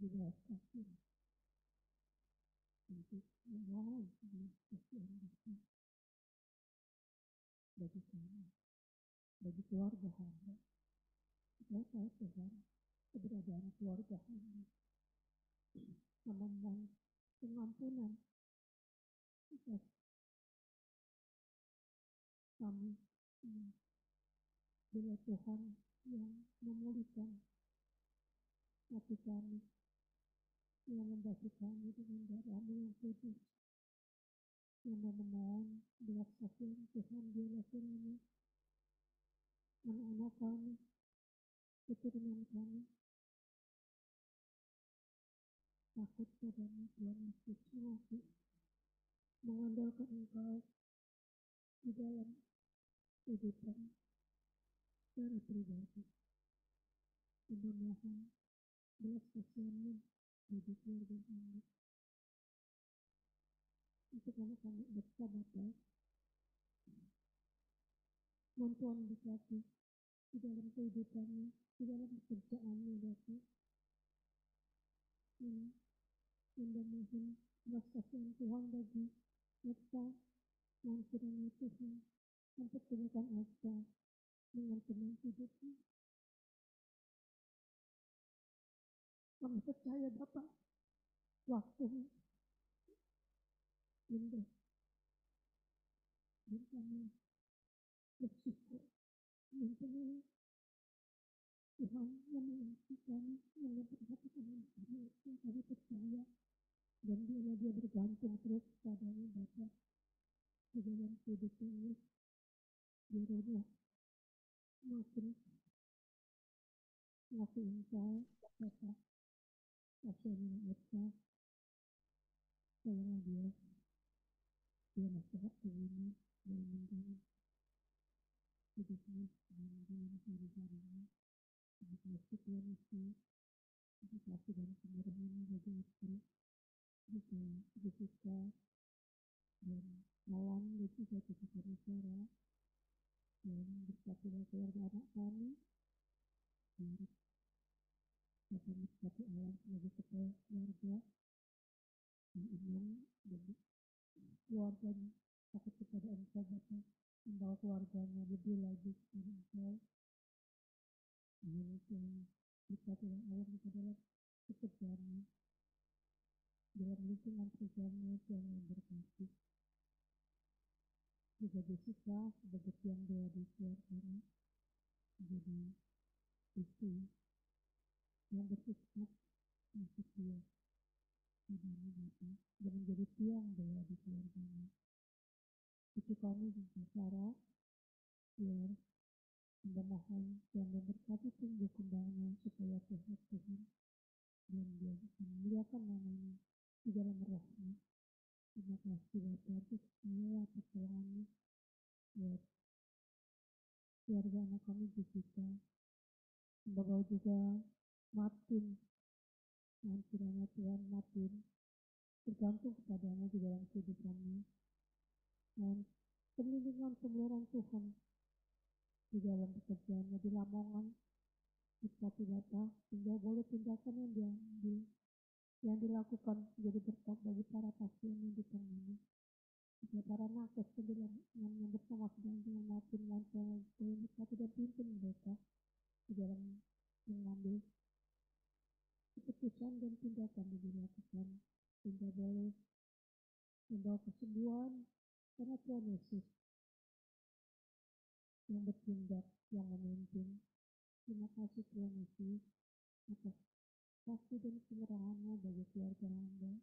dijelaskan untuk memohon kesian bagi kami, bagi keluarga hamba. Saya tahu Tuhan, keberadaan keluarga hamba, memohon pengampunan atas kami, bila Tuhan yang memulihkan hati kami, yang membasuh kami dengan darah-Mu yang kudus, yang memohon belas kasihan Tuhan, biarlah kiranya anak-anak kami, keturunan kami, takut padamu Tuhan Yesus, mengandalkan Engkau di dalam kehidupan secara pribadi, dan mohon belas kasihan-Mu bagi keluarga kami. Untuk anak-anak Bapa, mohon Tuhan berkati di dalam kehidupannya, di dalam pekerjaannya, Bapa. Dan mohon belas kasihan Tuhan bagi Eka, mohon kiranya Tuhan mempertemukan Eka dengan teman hidupnya. Kami percaya Bapa, waktu indah, dan kami bersyukur mempunyai Tuhan yang mengasihi kami, yang memperhatikan kami, yang kami percaya, dan dia bergantung terus padanya Bapa. Di dalam hidup ini, biarlah makin Engkau, Bapa, kasihanlah Eka, tolonglah dia sehat ini, dalam menjalani hidupnya, dalam menjalani hari-harinya, untuk kasih Tuhan Yesus, untuk kasih dan pengirahan bagi istri, juga Jessica, dan Alan, dan juga Jessica Sarah, dan berkatilah keluarga anak kami, dan Bapak berkati Alan sebagai kepala keluarga, dan Imam, dan keluarganya, takut kepada Engkau Bapak, membawa keluarganya lebih lagi kepada Engkau, dan berkatilah Alan di dalam pekerjaannya, dalam lingkungan pekerjaannya, Tuhan yang berkati. Juga Jessica sebagai tiang doa di keluarganya, menjadi istri yang berkhidmat untuk dia di dalam Bapa, dan menjadi tiang doa di keluarganya. Itu kami juga Sarah, biar Anda mohon dan memberkati tumbuh kembangnya supaya sehat Tuhan, dan dia bisa memuliakan namanya di dalam rohnya. Terima kasih Bapa untuk semua pertolongannya buat keluarga anak kami Jessica, membawa juga Martin, dan kiranya Tuhan Martin bergantung kepadanya di dalam kehidupannya, dan perlindungan pemeliharaan Tuhan di dalam pekerjaannya di Lamongan, berkati Bapa, sehingga boleh tindakan yang diambil, yang dilakukan menjadi berkat bagi para pasien yang ditangani. Juga para nakes yang bersama sedang dengan Martin Montreal, boleh berkati dan pimpin mereka di dalam mengambil keputusan dan tindakan yang dilakukan, sehingga boleh membawa kesembuhan karena Tuhan Yesus yang bertindak, yang memimpin. Terima kasih Tuhan Yesus atas kasih dan kemurahan-Mu bagi keluarga Hamba,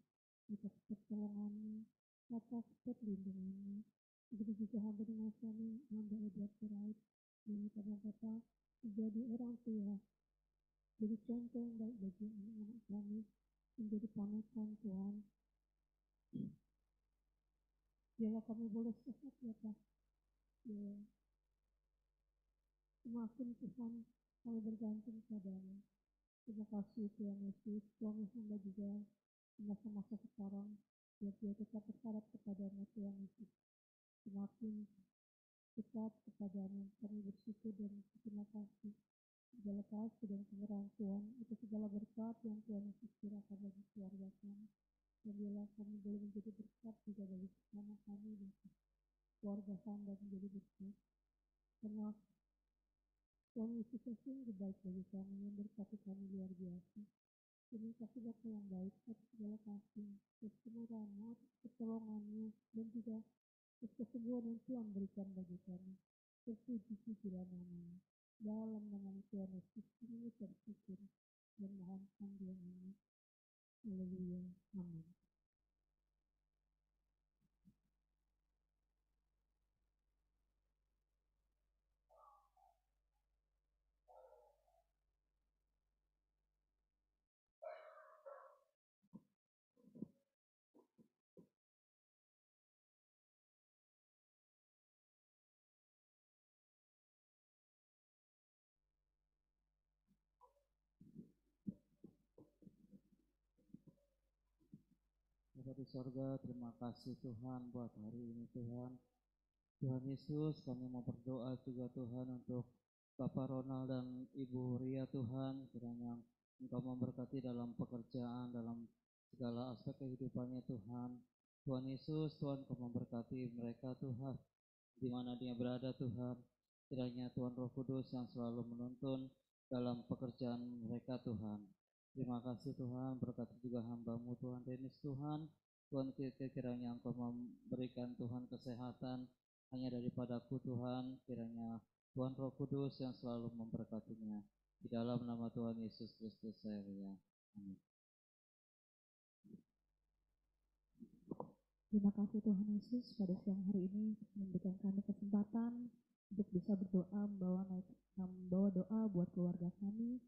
atas pertolongan-Mu, atas perlindungan-Mu. Begitu juga Hamba dengan suami Hamba Edward Sirait, yang pada Bapa menjadi orang tua, jadi contoh yang baik bagi anak-anak kami, menjadi panutan Tuhan. Biarlah kami boleh sehat Bapa, semakin Tuhan kami bergantung padamu. Terima kasih Tuhan Yesus, suami Hamba juga di masa-masa sekarang, biar dia tetap berharap kepadamu Tuhan Yesus. Semakin dekat kepadamu, kami bersyukur dan terima kasih. Segala kasih dan kemurahan Tuhan, itu segala berkat yang Tuhan Yesus curahkan bagi keluarga kami. Dan biarlah kami boleh menjadi berkat juga bagi sesama kami dan keluarga Hamba menjadi berkat. Karena Tuhan Yesus sungguh baik bagi kami, yang berkati kami luar biasa. Terima kasih Bapa yang baik atas segala kasih, atas kemurahan-Mu, atas pertolongan-Mu, dan juga atas kesembuhan yang Tuhan berikan bagi kami. Terpuji-pujilah nama-Mu. Dalam nama Tuhan Yesus kami mengucap syukur dan mohon sambilan-Mu. Haleluya. Amin. sorga, terima kasih Tuhan buat hari ini Tuhan. Tuhan Yesus, kami mau berdoa juga Tuhan untuk Bapak Ronald dan Ibu Ria Tuhan, kiranya Engkau memberkati dalam pekerjaan, dalam segala aspek kehidupannya Tuhan. Tuhan Yesus, Tuhan Kau memberkati mereka Tuhan, di mana dia berada Tuhan. Kiranya Tuhan Roh Kudus yang selalu menuntun dalam pekerjaan mereka Tuhan. Terima kasih Tuhan, berkati juga hamba-Mu Tuhan Denis Tuhan. Tuhan kiranya Engkau memberikan Tuhan kesehatan hanya daripadaku Tuhan, kiranya Tuhan Roh Kudus yang selalu memberkatinya. Di dalam nama Tuhan Yesus Kristus saya berdoa. Amin. Terima kasih Tuhan Yesus pada siang hari ini memberikan kami kesempatan untuk bisa berdoa, membawa doa buat keluarga kami.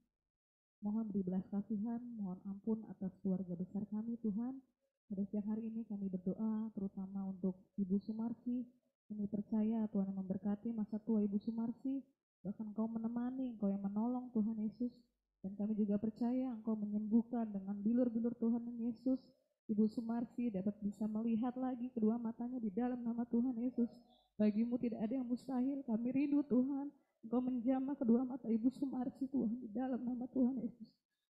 Mohon beri belas kasihan, mohon ampun atas keluarga besar kami Tuhan. Pada siang hari ini kami berdoa terutama untuk Ibu Sumarsi. Kami percaya Tuhan yang memberkati masa tua Ibu Sumarsi, bahkan Engkau menemani, Engkau yang menolong Tuhan Yesus. Dan kami juga percaya Engkau menyembuhkan dengan bilur-bilur Tuhan Yesus. Ibu Sumarsi dapat bisa melihat lagi kedua matanya di dalam nama Tuhan Yesus. Bagimu tidak ada yang mustahil, kami rindu Tuhan. Engkau menjamah kedua mata Ibu Sumarsi Tuhan di dalam nama Tuhan Yesus.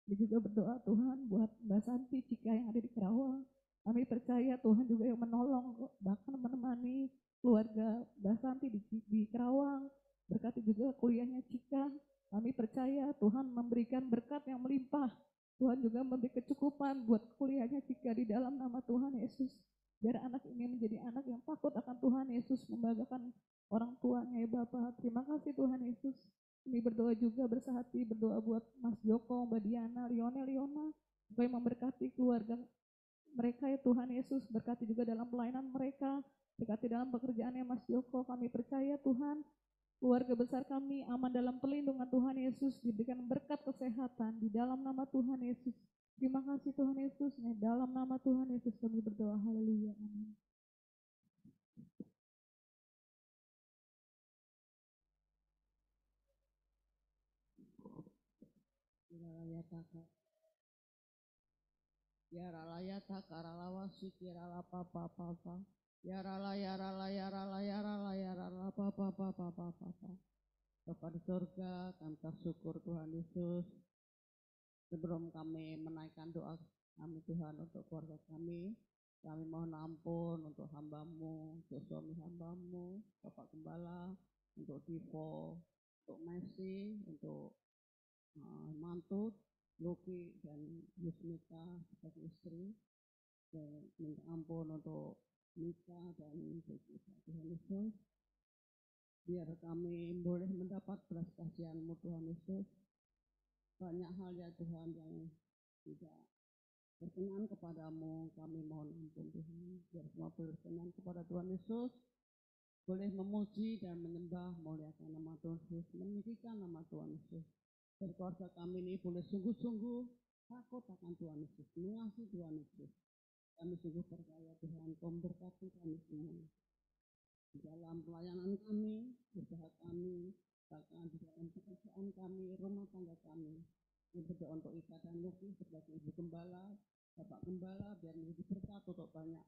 Kami juga berdoa Tuhan buat Mbak Santi Cika yang ada di Kerawang. Kami percaya Tuhan juga yang menolong, bahkan menemani keluarga Mbak Santi di Kerawang. Berkati juga kuliahnya Cika. Kami percaya Tuhan memberikan berkat yang melimpah. Tuhan juga memberi kecukupan buat kuliahnya Cika di dalam nama Tuhan Yesus. Biar anak ini menjadi anak yang takut akan Tuhan Yesus, membanggakan orang tuanya ya Bapak. Terima kasih Tuhan Yesus. Kami berdoa juga bersehati, berdoa buat Mas Joko, Mbak Diana, Liona. Supaya memberkati keluarga mereka ya Tuhan Yesus. Berkati juga dalam pelayanan mereka. Berkati dalam pekerjaannya Mas Joko. Kami percaya Tuhan, keluarga besar kami aman dalam perlindungan Tuhan Yesus, diberikan berkat kesehatan di dalam nama Tuhan Yesus. Terima kasih Tuhan Yesus, di dalam nama Tuhan Yesus kami berdoa, haleluya, amin. Ya rala ya takaralawa sikirala papa papa. Ya rala ya rala ya rala ya rala ya rala papa papa papa. Bapa di surga, kami bersyukur Tuhan Yesus. Sebelum kami menaikkan doa kami Tuhan untuk keluarga kami mohon ampun untuk hamba-Mu, untuk suami hamba-Mu, Bapak Gembala, untuk Divo, untuk Messi, untuk mantu Luki dan Yusmita sebagai istri. Dan minta ampun untuk Mika dan Tuhan Yesus. Biar kami boleh mendapat belas kasihan-Mu Tuhan Yesus. Banyak hal ya Tuhan yang tidak berkenan kepadamu, kami mohon ampun Tuhan. Biar semua boleh berkenan kepada Tuhan Yesus, boleh memuji dan menyembah, muliakan nama Tuhan Yesus, meninggikan nama Tuhan Yesus. Dan keluarga kami ini boleh sungguh-sungguh takut akan Tuhan Yesus, mengasihi Tuhan Yesus. Kami sungguh percaya Tuhan, Kau memberkati kami semua. Di dalam pelayanan kami, usaha kami, bahkan di dalam pekerjaan kami, rumah tangga kami. Kami berdoa untuk Ika dan Luki sebagai Ibu Gembala, Bapak Gembala, biar menjadi berkat untuk banyak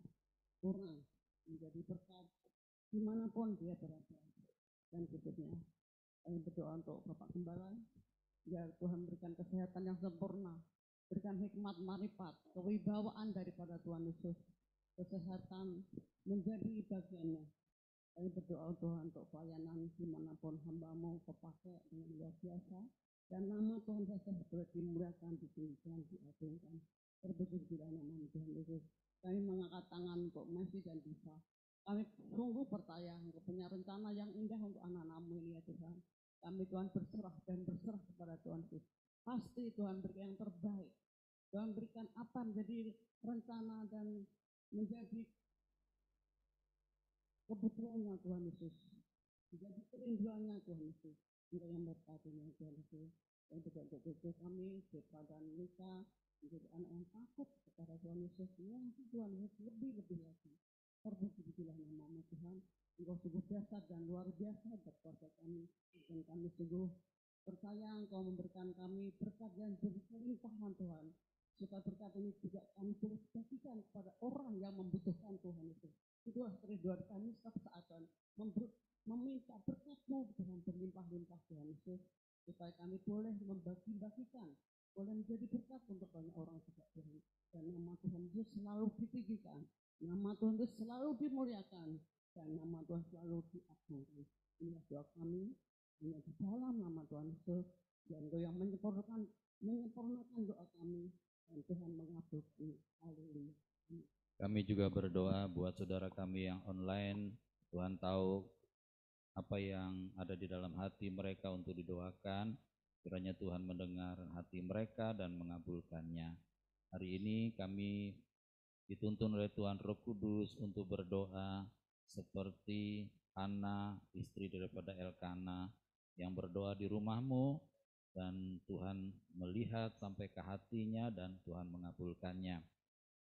orang, menjadi berkat dimanapun dia berada. Dan berikutnya, kami berdoa untuk Bapak Gembala, biar Tuhan berikan kesehatan yang sempurna, berikan hikmat marifat, kewibawaan daripada Tuhan Yesus, kesehatan menjadi bagiannya. Kami berdoa Tuhan untuk pelayanan dimanapun hamba-Mu kepakai dengan luar biasa, dan nama Tuhan Yesus boleh dimuliakan, ditinggikan, diagungkan. Terpuji di dalam nama Tuhan Yesus. Kami mengangkat tangan untuk Messi dan Diva. Kami sungguh percaya Engkau punya rencana yang indah untuk anak-anak-Mu ini ya Tuhan. Kami Tuhan berserah kepada Tuhan Yesus. Pasti Tuhan berikan yang terbaik. Tuhan berikan apa menjadi rencana dan menjadi kebutuhannya Tuhan Yesus. Menjadi kerinduannya Tuhan Yesus. Engkau yang berkatinya Tuhan Yesus. Dan juga untuk cucu kami, Depa dan Lisa, menjadi anak yang takut kepada Tuhan Yesus. Mengasihi Tuhan Yesus lebih-lebih lagi. Terpuji dilah nama-Mu Tuhan. Engkau sungguh biasa dan luar biasa buat keluarga kami. Dan kami sungguh percaya Engkau memberikan kami berkat yang berlimpahan Tuhan. supaya berkat ini juga kami boleh bagikan kepada orang yang membutuhkan Tuhan itu. Itulah kerinduan kami setiap saat meminta berkat-Mu dengan berlimpah-limpah Tuhan Yesus, supaya kami boleh membagi-bagikan, boleh menjadi berkat untuk banyak orang juga Tuhan. Dan nama Tuhan Yesus selalu ditinggikan, nama Tuhan Yesus selalu dimuliakan, dan nama Tuhan selalu diagungkan. Inilah doa kami, hanya di dalam nama Tuhan Yesus, dan Engkau yang menyempurnakan doa kami, dan Tuhan mengabulkan. Haleluya. Kami juga berdoa buat saudara kami yang online. Tuhan tahu apa yang ada di dalam hati mereka untuk didoakan. Kiranya Tuhan mendengar hati mereka dan mengabulkannya. Hari ini kami dituntun oleh Tuhan Roh Kudus untuk berdoa seperti Hana, istri daripada Elkana, yang berdoa di rumahmu, dan Tuhan melihat sampai ke hatinya dan Tuhan mengabulkannya.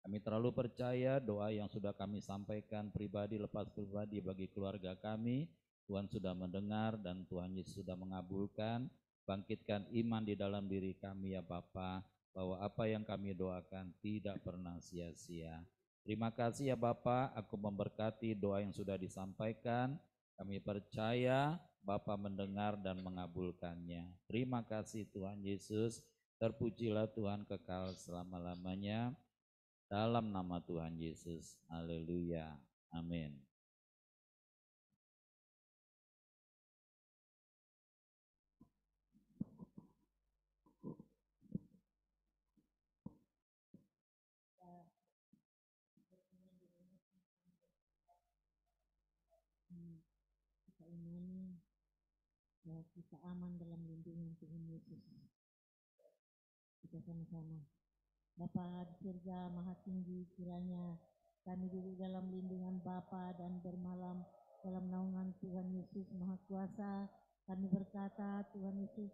Kami terlalu percaya doa yang sudah kami sampaikan pribadi lepas pribadi bagi keluarga kami, Tuhan sudah mendengar dan Tuhan Yesus sudah mengabulkan. Bangkitkan iman di dalam diri kami ya Bapa, bahwa apa yang kami doakan tidak pernah sia-sia. Terima kasih ya Bapa, aku memberkati doa yang sudah disampaikan. Kami percaya Bapa mendengar dan mengabulkannya. Terima kasih Tuhan Yesus, terpujilah Tuhan kekal selama-lamanya. Dalam nama Tuhan Yesus, haleluya, amin. Kita imani bahwa kita aman dalam lindungan Tuhan Yesus. Kita sama-sama. Bapa di surga maha tinggi, kiranya kami duduk dalam lindungan Bapa dan bermalam dalam naungan Tuhan Yesus Maha Kuasa. Kami berkata, Tuhan Yesus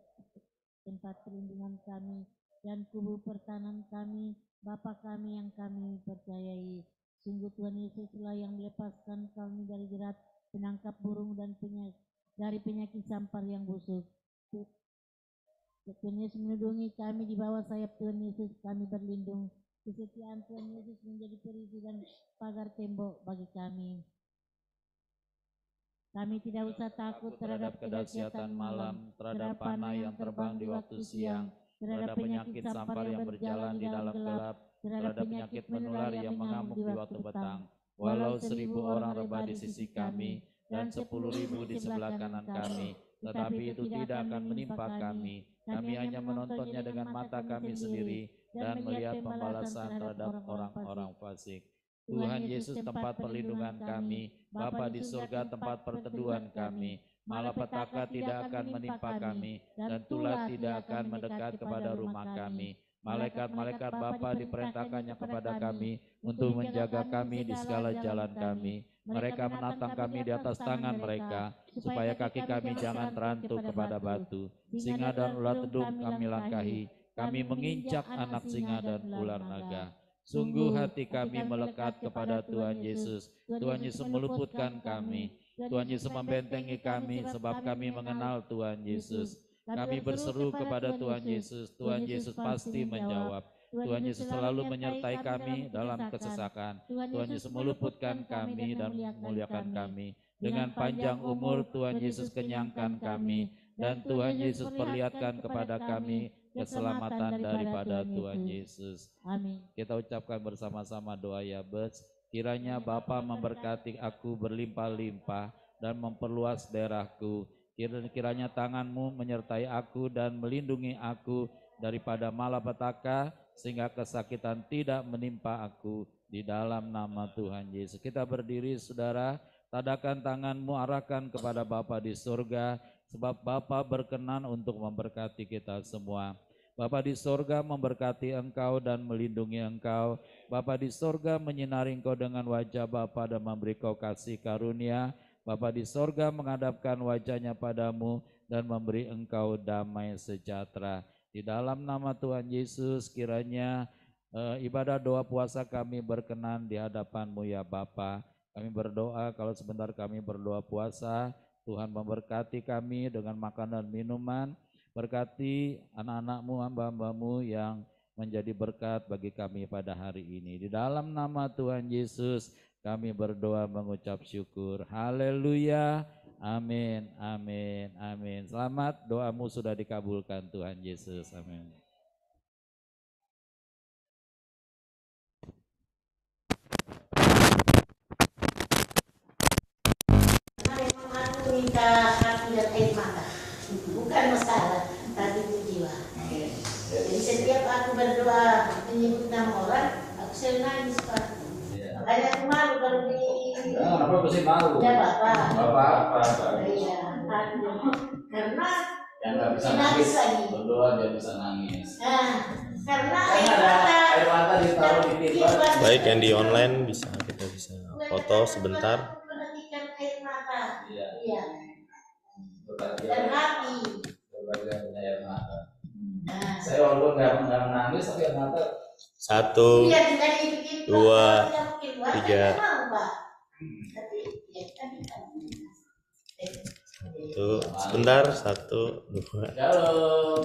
tempat perlindungan kami dan kubu pertahanan kami, Bapa kami yang kami percayai. Sungguh Tuhan Yesuslah yang melepaskan kami dari jerat penangkap burung dan dari penyakit sampar yang busuk. Tuhan Yesus melindungi kami di bawah sayap Tuhan Yesus, kami berlindung. Kesetiaan Tuhan Yesus menjadi perisai dan pagar tembok bagi kami. Kami tidak usah takut terhadap kedahsyatan malam, terhadap panah yang terbang di waktu siang, terhadap penyakit sampar yang berjalan di dalam gelap, terhadap penyakit menular yang mengamuk di waktu petang. Walau 1.000 orang rebah di sisi kami dan 10.000 di sebelah kanan kami, tetapi itu tidak akan menimpa kami. Kami hanya menontonnya dengan mata kami sendiri dan melihat pembalasan terhadap orang-orang fasik. Tuhan Yesus tempat perlindungan kami, Bapa di surga tempat perteduhan kami. Malapetaka tidak akan menimpa kami, dan tulah tidak akan mendekat kepada rumah kami. Malaikat-malaikat Bapa diperintahkannya kepada kami untuk menjaga kami di segala jalan kami. Mereka menatang kami di atas tangan mereka, supaya kaki kami jangan terantuk kepada batu. Singa dan ular tedung kami langkahi, kami menginjak anak singa dan ular naga. Sungguh hati kami melekat kepada Tuhan Yesus. Tuhan Yesus meluputkan kami. Tuhan Yesus membentengi kami sebab kami mengenal Tuhan Yesus. Kami berseru kepada Tuhan Yesus. Tuhan Yesus pasti menjawab. Tuhan Yesus selalu menyertai kami dalam kesesakan. Tuhan Yesus meluputkan kami dan memuliakan kami. Dengan panjang umur Tuhan Yesus kenyangkan kami. Dan Tuhan Yesus perlihatkan kepada kami keselamatan daripada Tuhan Yesus. Amin. Kita ucapkan bersama-sama doa Yabes. Kiranya Bapa memberkati aku berlimpah-limpah dan memperluas daerahku. Kiranya tangan-Mu menyertai aku dan melindungi aku daripada malapetaka, sehingga kesakitan tidak menimpa aku, di dalam nama Tuhan Yesus. Kita berdiri saudara, tadakan tangan-Mu, arahkan kepada Bapa di surga, sebab Bapa berkenan untuk memberkati kita semua. Bapa di sorga memberkati engkau dan melindungi engkau. Bapa di sorga menyinari engkau dengan wajah Bapa dan memberi kau kasih karunia. Bapa di sorga menghadapkan wajahnya padamu dan memberi engkau damai sejahtera. Di dalam nama Tuhan Yesus kiranya ibadah doa puasa kami berkenan di hadapan-Mu ya Bapa. Kami berdoa kalau sebentar kami berdoa puasa, Tuhan memberkati kami dengan makanan dan minuman. Berkati anak-anak-Mu, hamba-hamba-Mu yang menjadi berkat bagi kami pada hari ini. Di dalam nama Tuhan Yesus kami berdoa mengucap syukur. Haleluya. Amin, amin, amin. Selamat, doamu sudah dikabulkan Tuhan Yesus. Amin. Aku minta hati dan air mata, bukan masalah, tapi itu jiwa. Jadi setiap aku berdoa menyebut nama orang, aku selalu nangis Pak. Makanya aku malu kalau di. Kenapa mesti malu? Ya Bapak. Bapak. Iya, karena Yang nggak bisa nangis lagi. berdoa dia bisa nangis. Nah, karena Air mata ditaruh di tiba. Baik, yang di online kita bisa foto sebentar. Perhatikan air mata. Iya. Dan hati. Berbagai air mata. Saya walaupun nggak menangis tapi air mata. 1, 2, 3. Tuh, sebentar. 1, 2. Shalom.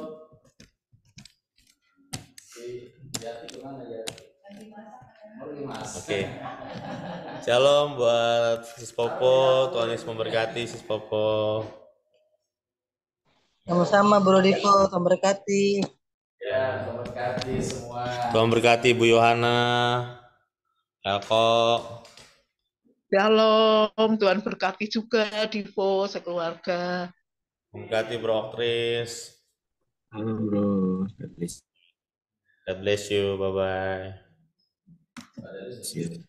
Jati kemana Jati? Oke. Shalom buat Sis Popo. Tuhan Yesus memberkati Sis Popo. Sama-sama Bro Diko, Tuhan berkati. Ya, Tuhan berkati semua. Tuhan berkati Bu Yohana, Elko. Shalom, Tuhan berkati juga Divo sekeluarga. Berkati Bro Oktris. Halo bro, God bless. God bless you, bye-bye. See you.